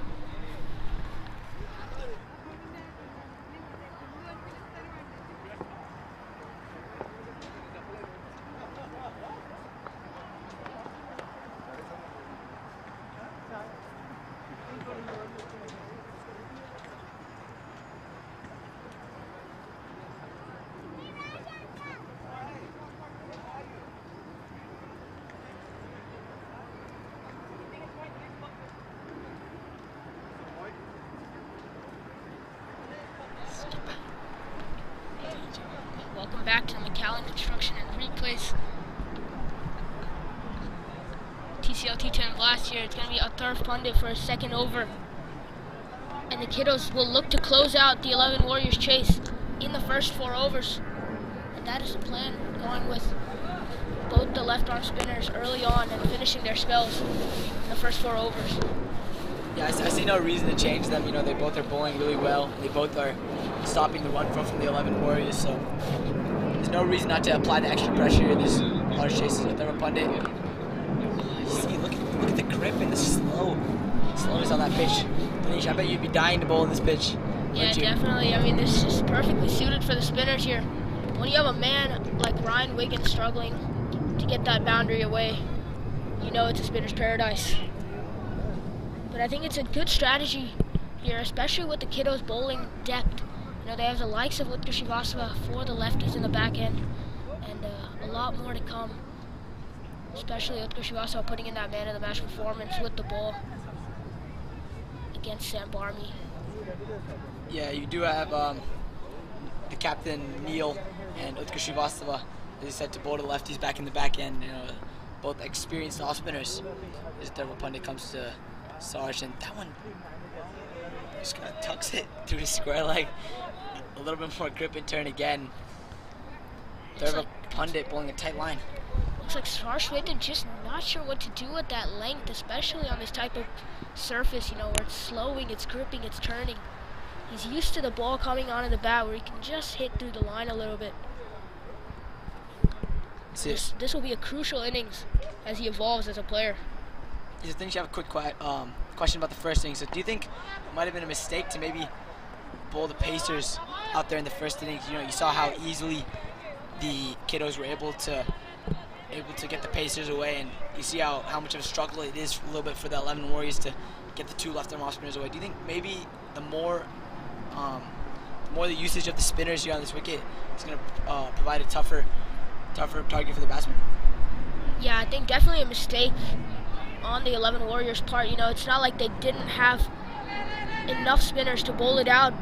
Welcome back to the McAllen construction and replace TCL T10 Blast here. It's going to be Athar Pandit for a second over. And the Kidos will look to close out the 11 Warriors chase in the first 4 overs. And that is the plan, going with both the left arm spinners early on and finishing their spells in the first 4 overs. Yeah, I see no reason to change them. They both are bowling really well. They both are stopping the run from the 11 Warriors, so there's no reason not to apply the extra pressure. There's large chases with Thurber Pundit. You see, look at the grip and the slowness on that pitch. Tanisha, I bet you'd be dying to bowl in this pitch. Yeah, definitely. I mean, this is perfectly suited for the spinners here. When you have a man like Ryan Wiggins struggling to get that boundary away, you know it's a spinner's paradise. But I think it's a good strategy here, especially with the Kidos bowling depth. You know, they have the likes of Utkarsh Srivastava for the lefties in the back end, and a lot more to come. Especially Utkarsh Srivastava putting in that man of the match performance with the ball against Sam Barmy. Yeah, you do have the captain Neil and Utkarsh Srivastava, as you said, to bowl the lefties back in the back end. You know, both experienced off spinners. As Thurber Pundit comes to Sarge, and that one just kind of tucks it through the square leg. A little bit more grip and turn again. Thurber Pundit bowling a tight line. Looks like Sarshwetan just not sure what to do with that length, especially on this type of surface, you know, where it's slowing, it's gripping, it's turning. He's used to the ball coming onto the bat where he can just hit through the line a little bit. This will be a crucial innings as he evolves as a player. I think you have a quick question about the first inning. So do you think it might have been a mistake to maybe bowl the Pacers out there in the first innings? You know, you saw how easily the Kidos were able to get the Pacers away, and you see how much of a struggle it is a little bit for the 11 Warriors to get the two left-arm off spinners away. Do you think maybe the more the usage of the spinners here on this wicket is going to provide a tougher target for the batsman? Yeah, I think definitely a mistake on the 11 Warriors' part. You know, it's not like they didn't have enough spinners to bowl it out.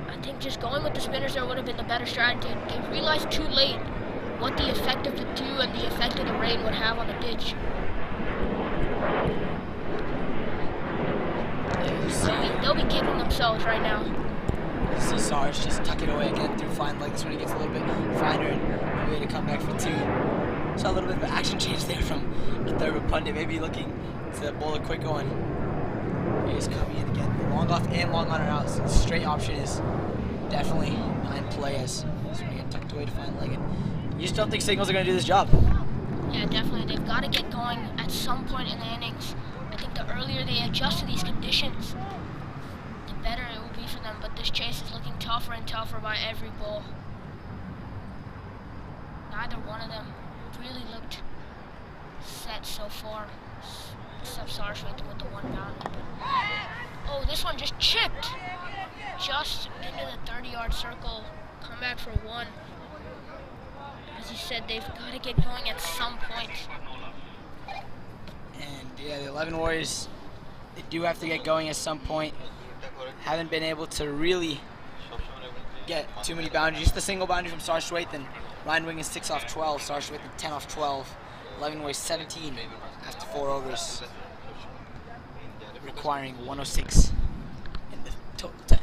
I think just going with the spinners there would have been the better strategy. They realized too late what the effect of the dew and the effect of the rain would have on the pitch. They'll be kicking themselves right now. You see Sarge just tuck it away again through fine leg. This one he gets a little bit finer and maybe to come back for two. Saw a little bit of an action change there from the Thurber Pundit, maybe looking to bowl a quick one. He's coming in again. The long off and long on are out. So the straight option is definitely not in play as he's going to get tucked away to fine leg. And you just don't think signals are going to do this job? Yeah, definitely. They've got to get going at some point in the innings. I think the earlier they adjust to these conditions, the better it will be for them. But this chase is looking tougher and tougher by every ball. Neither one of them really looked set so far, except Sarshwetan with the one boundary. Oh, this one just chipped just into the 30-yard circle. Come back for one. As you said, they've got to get going at some point. And yeah, the 11 Warriors, they do have to get going at some point. Haven't been able to really get too many boundaries. Just the single boundary from Sarshwetan. Ryan Wiggins 6 off 12, Sarshwetan 10 off 12. 11 Warriors 17 after 4 overs, requiring 106 in the total 10.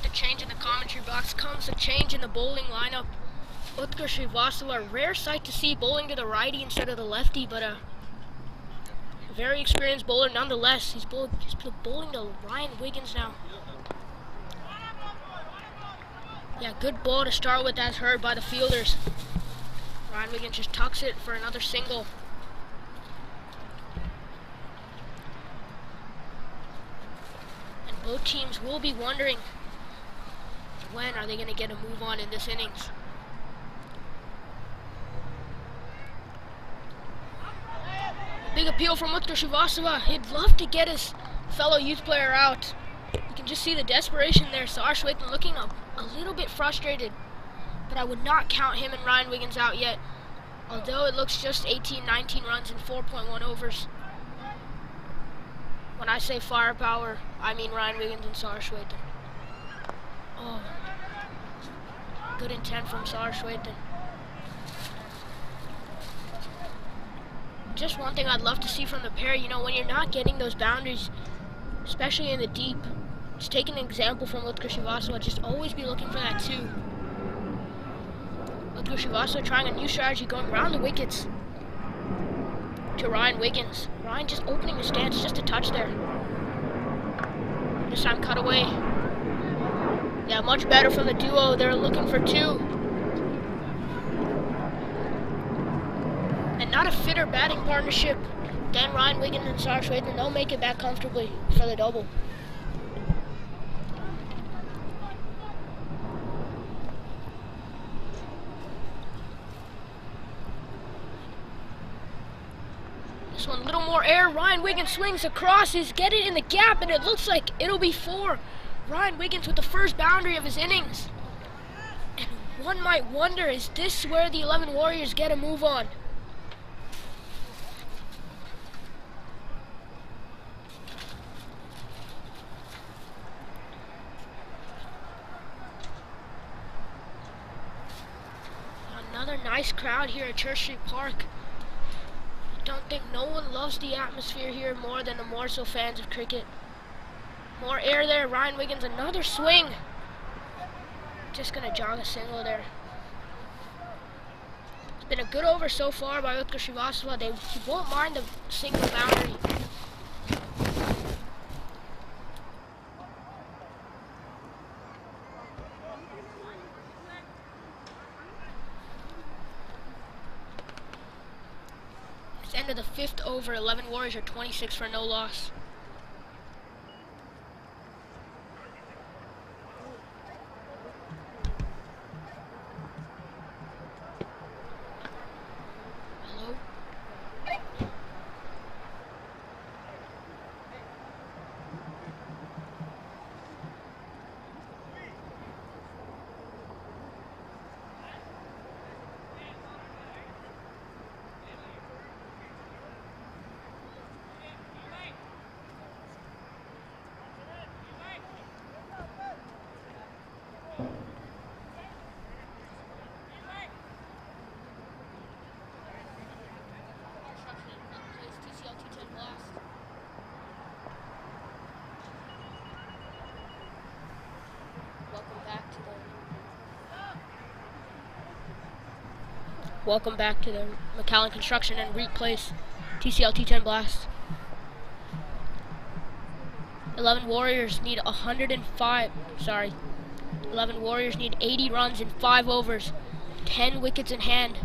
with the change in the commentary box comes a change in the bowling lineup. Utkur Srivastava, rare sight to see bowling to the righty instead of the lefty, but a very experienced bowler nonetheless. He's bowling to Ryan Wiggins now. Yeah, good ball to start with as heard by the fielders. Ryan Wiggins just tucks it for another single. And both teams will be wondering when are they going to get a move on in this innings. Big appeal from Utkur Srivastava. He'd love to get his fellow youth player out. You can just see the desperation there. Sar Shwetan looking a little bit frustrated. But I would not count him and Ryan Wiggins out yet. Although it looks just 18, 19 runs in 4.1 overs. When I say firepower, I mean Ryan Wiggins and Sar Shwetan. Oh. Good intent from Sar Shwetan. Just one thing I'd love to see from the pair, you know, when you're not getting those boundaries, especially in the deep, just take an example from Utkur Srivastava, just always be looking for that too. Utkur Srivastava trying a new strategy, going around the wickets to Ryan Wiggins. Ryan just opening the stance, just a touch there. This time cut away. Yeah, much better from the duo, they're looking for two. And not a fitter batting partnership than Ryan Wiggins and Sar Shwetan. They'll make it back comfortably for the double. This one, little more air. Ryan Wiggins swings across. He's get it in the gap, and it looks like it'll be four. Ryan Wiggins with the first boundary of his innings. And one might wonder, is this where the 11 Warriors get a move on? Another nice crowd here at Church Street Park. I don't think no one loves the atmosphere here more than the Morsel fans of cricket. More air there, Ryan Wiggins, another swing. Just gonna jog a single there. It's been a good over so far by Utkur Srivastava. He won't mind the single boundary. It's end of the fifth over. 11 Warriors are 26 for no loss. TCL T10 Blast. Welcome back to the McAllen Construction and Replace TCL T10 Blast. 11 Warriors need 11 Warriors need 80 runs in 5 overs, 10 wickets in hand.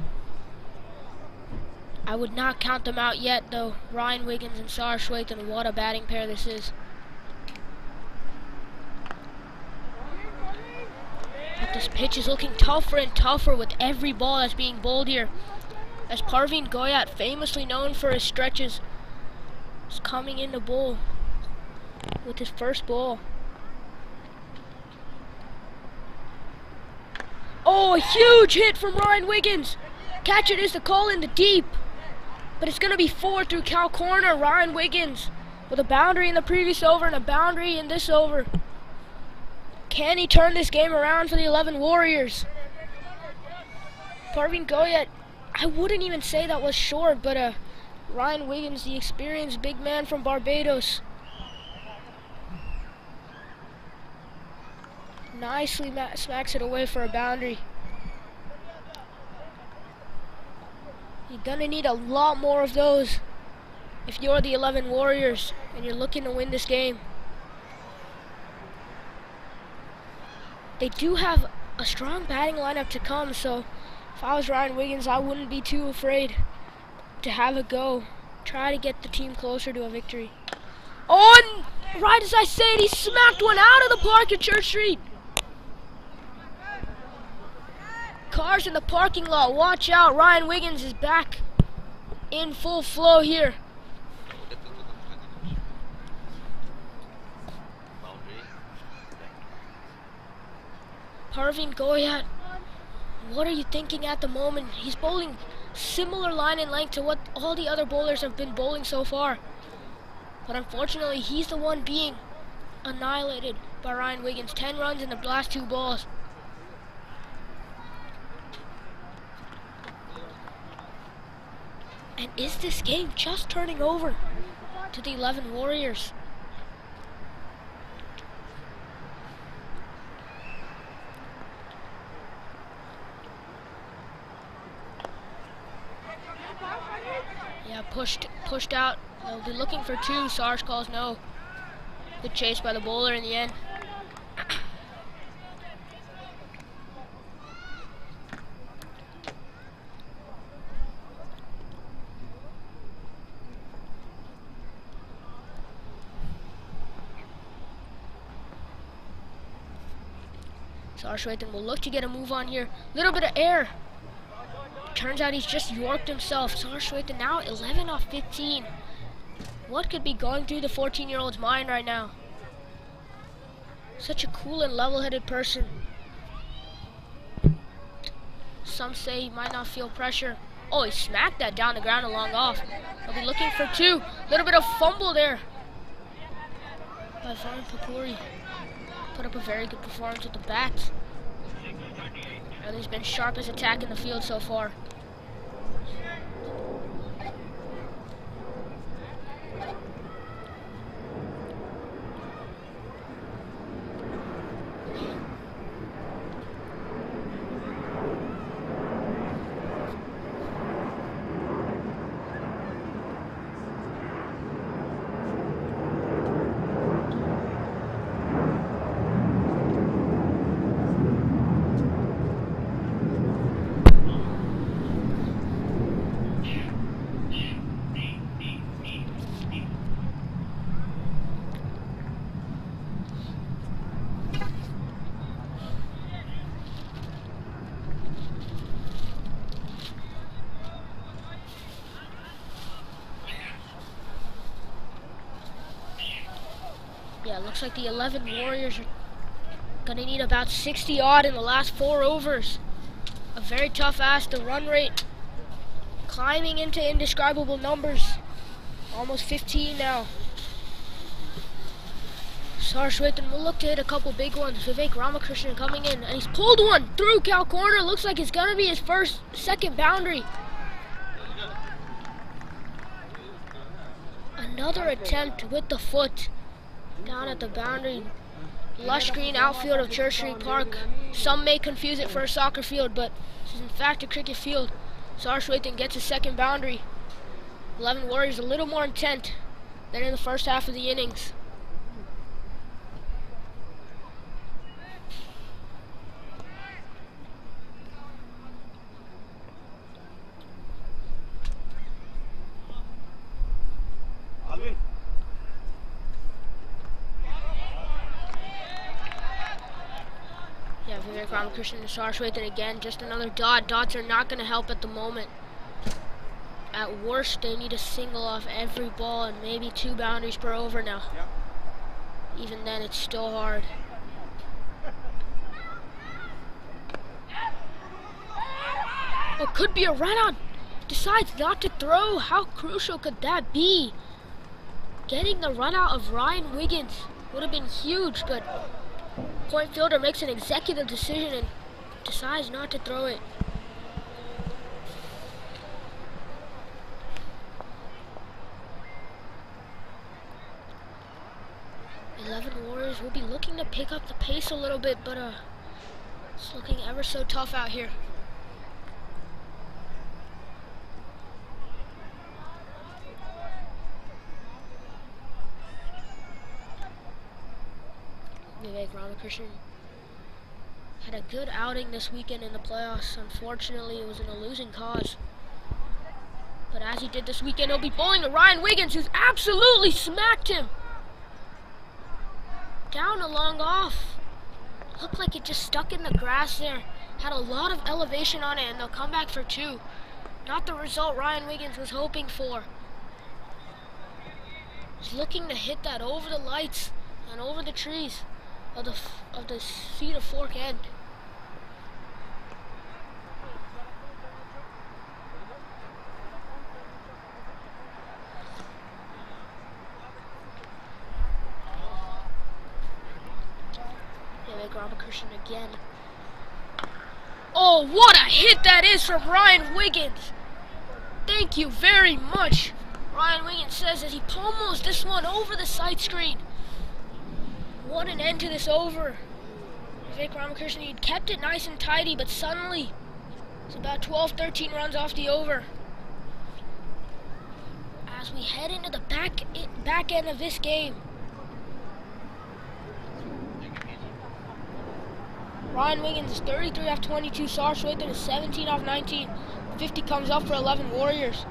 I would not count them out yet, though. Ryan Wiggins and Sar Shwetan, what a batting pair this is. But this pitch is looking tougher and tougher with every ball that's being bowled here. As Parveen Goyat, famously known for his stretches, is coming in to bowl with his first ball. Oh, a huge hit from Ryan Wiggins. Catch it is the call in the deep. But it's going to be 4 through cow corner. Ryan Wiggins with a boundary in the previous over and a boundary in this over. Can he turn this game around for the 11 Warriors? Parveen Goyat, I wouldn't even say that was short, but Ryan Wiggins, the experienced big man from Barbados. nicely smacks it away for a boundary. You're gonna need a lot more of those if you're the 11 Warriors and you're looking to win this game. They do have a strong batting lineup to come, so if I was Ryan Wiggins, I wouldn't be too afraid to have a go. Try to get the team closer to a victory. Oh, and right as I said, he smacked one out of the park at Church Street. Cars in the parking lot, watch out. Ryan Wiggins is back in full flow here. Parveen Goyat, what are you thinking at the moment? He's bowling similar line and length to what all the other bowlers have been bowling so far. But unfortunately, he's the one being annihilated by Ryan Wiggins. 10 runs in the last 2 balls. And is this game just turning over to the 11 Warriors? Yeah, pushed out. They'll be looking for 2. Sarge calls no. Good chase by the bowler in the end. Sarshwethan will look to get a move on here. Little bit of air. Turns out he's just yorked himself. Sarshwethan now 11 off 15. What could be going through the 14-year-old's mind right now? Such a cool and level-headed person. Some say he might not feel pressure. Oh, he smacked that down the ground and long off. He'll be looking for 2. Little bit of fumble there by Varun Papuri. Put up a very good performance with the bat. And he's been sharp as attack in the field so far. Yeah, looks like the 11 Warriors are gonna need about 60 odd in the last 4 overs. A very tough ask. The run rate climbing into indescribable numbers. Almost 15 now. Sarshwethan will look to hit a couple big ones. Vivek Ramakrishnan coming in, and he's pulled one through cow corner. Looks like it's gonna be his second boundary. Another attempt with the foot down at the boundary. Lush green outfield of Church Street Park. Some may confuse it for a soccer field, but this is in fact a cricket field. Sarshwethan gets his second boundary. 11 Warriors a little more intent than in the first half of the innings. Yeah, Vivek Ramakrishnan and Sarshwethan again. Just another dot. Dots are not going to help at the moment. At worst, they need a single off every ball and maybe 2 boundaries per over now. Even then, it's still hard. Oh, could be a run-on. Decides not to throw. How crucial could that be? Getting the run-out of Ryan Wiggins would have been huge, but point fielder makes an executive decision and decides not to throw it. The 11 Warriors will be looking to pick up the pace a little bit, but it's looking ever so tough out here. Vivek Ramakrishnan had a good outing this weekend in the playoffs. Unfortunately, it was in a losing cause. But as he did this weekend, he'll be bowling to Ryan Wiggins, who's absolutely smacked him. Down a long off. Looked like it just stuck in the grass there. Had a lot of elevation on it, and they'll come back for 2. Not the result Ryan Wiggins was hoping for. He's looking to hit that over the lights and over the trees of the Cedar Fork end. Ramakrishnan again. Oh, what a hit that is from Ryan Wiggins. Thank you very much, Ryan Wiggins says as he pommels this one over the sight screen. What an end to this over. Vivek Ramakrishnan, he'd kept it nice and tidy, but suddenly it's about 12-13 runs off the over. As we head into the back end of this game, Ryan Wiggins is 33 off 22. Sar Shwethan is 17 off 19. 50 comes up for 11 Warriors.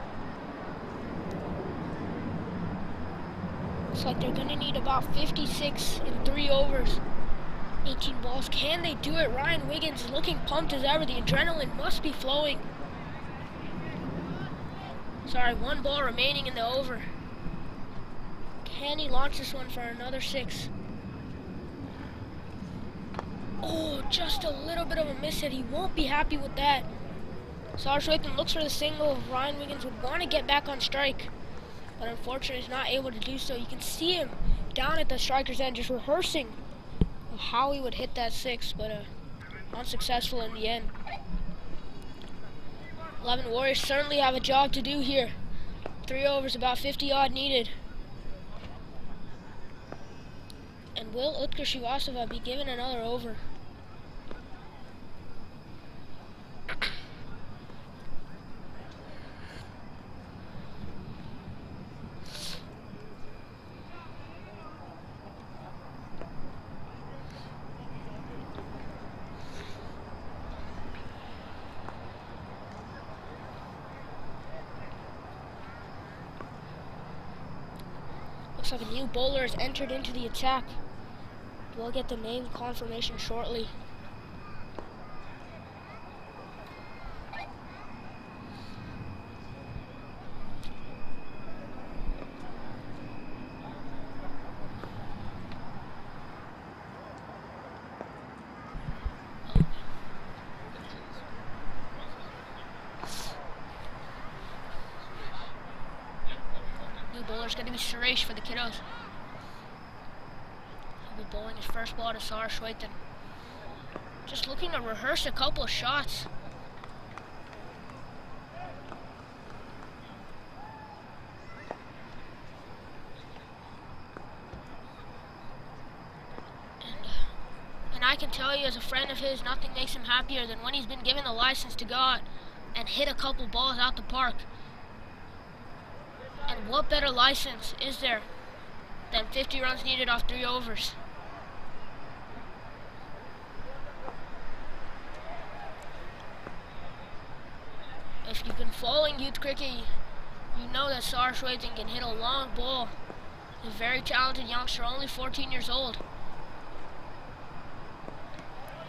Looks like they're going to need about 56 in 3 overs. 18 balls. Can they do it? Ryan Wiggins is looking pumped as ever. The adrenaline must be flowing. Sorry, 1 ball remaining in the over. Can he launch this one for another 6? Oh, just a little bit of a miss hit. He won't be happy with that. Sar Shwethan looks for the single. Ryan Wiggins would want to get back on strike, but unfortunately he's not able to do so. You can see him down at the striker's end just rehearsing of how he would hit that 6, but unsuccessful in the end. 11 Warriors certainly have a job to do here. 3 overs, about 50 odd needed. And will Utkur Srivastava be given another over? Looks like a new bowler has entered into the attack. We'll get the name confirmation shortly. New bowler is going to be Suresh for the Kidos. He'll be bowling his first ball to Sar Shwethan. Just looking to rehearse a couple of shots. And I can tell you, as a friend of his, nothing makes him happier than when he's been given the license to go out and hit a couple balls out the park. And what better license is there than 50 runs needed off 3 overs? If you've been following youth cricket, you know that Sar Shwethan can hit a long ball. He's a very talented youngster, only 14 years old.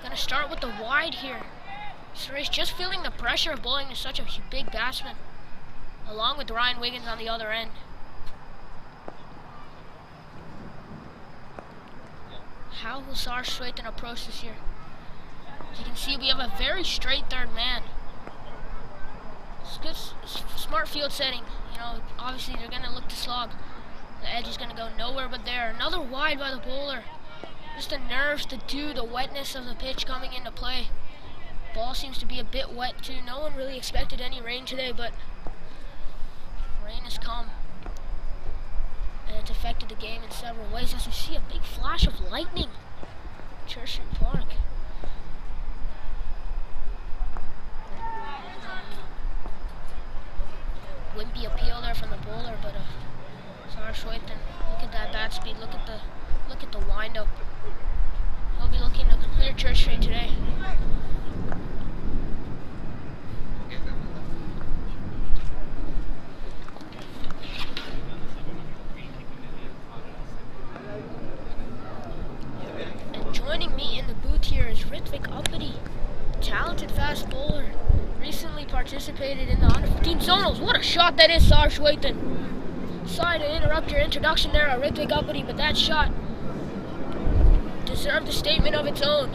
Gonna start with the wide here. Suresh just feeling the pressure of bowling to such a big batsman, along with Ryan Wiggins on the other end. How will Sar Shwethan approach this here? As you can see, we have a very straight third man. It's good, smart field setting. You know, obviously they're gonna look to slog. The edge is gonna go nowhere but there. Another wide by the bowler. Just the nerves, the dew, the wetness of the pitch coming into play. Ball seems to be a bit wet too. No one really expected any rain today, but rain has come. And it's affected the game in several ways, as we see a big flash of lightning. Church Street Park. Wimpy appeal there from the bowler, but Sarshwaitan, look at that bat speed, look at the wind up. He'll be looking to clear Church Street today. And joining me in the booth here is Ritvik Uppity, talented fast bowler. Recently participated in the under 15 zonals. What a shot that is, Sarshwaitan. Sorry to interrupt your introduction there, Ritvik Uppity, but that shot deserved a statement of its own.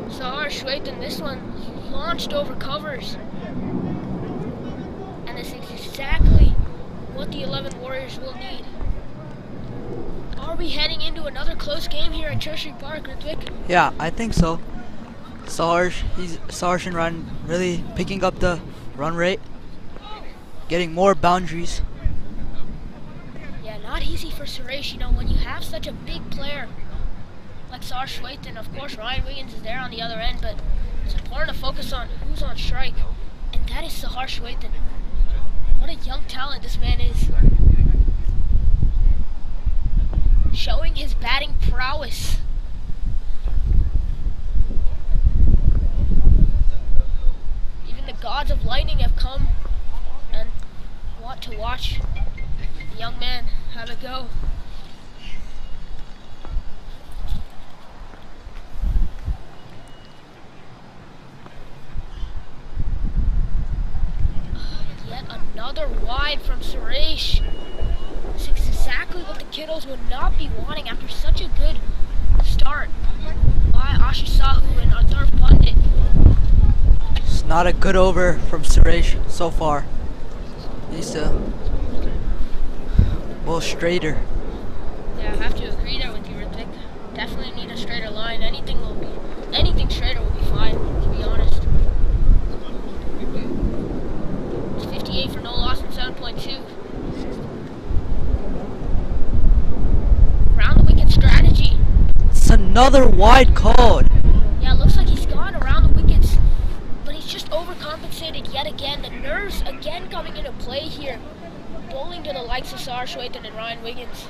Sarshwaitan, this one launched over covers. And this is exactly what the 11 Warriors will need. Are we heading into another close game here at Church Street Park, Ritvik? Yeah, I think so. Sarge and Ryan really picking up the run rate, getting more boundaries. Yeah, not easy for Suresh, you know, when you have such a big player like Sarshwaitan. Of course, Ryan Wiggins is there on the other end, but it's important to focus on who's on strike, and that is Sarshwaitan. What a young talent this man is. Showing his batting prowess. The gods of lightning have come and want to watch the young man have a go. Yet another wide from Suresh. This is exactly what the Kidos would not be wanting after such a good start by Ashish Sahu and Arthur Pandit. Not a good over from Suresh so far. Needs to bowl straighter. Yeah, I have to agree there with you, Ritvik. Definitely need a straighter line. Anything straighter will be fine, to be honest. It's 58 for no loss in 7.2. Round the wicket strategy. It's another wide called. Yeah, it looks like he's gone around the wickets. But he's just overcompensated yet again. The nerves again coming into play here. Bowling to the likes of Sarshwaitan and Ryan Wiggins.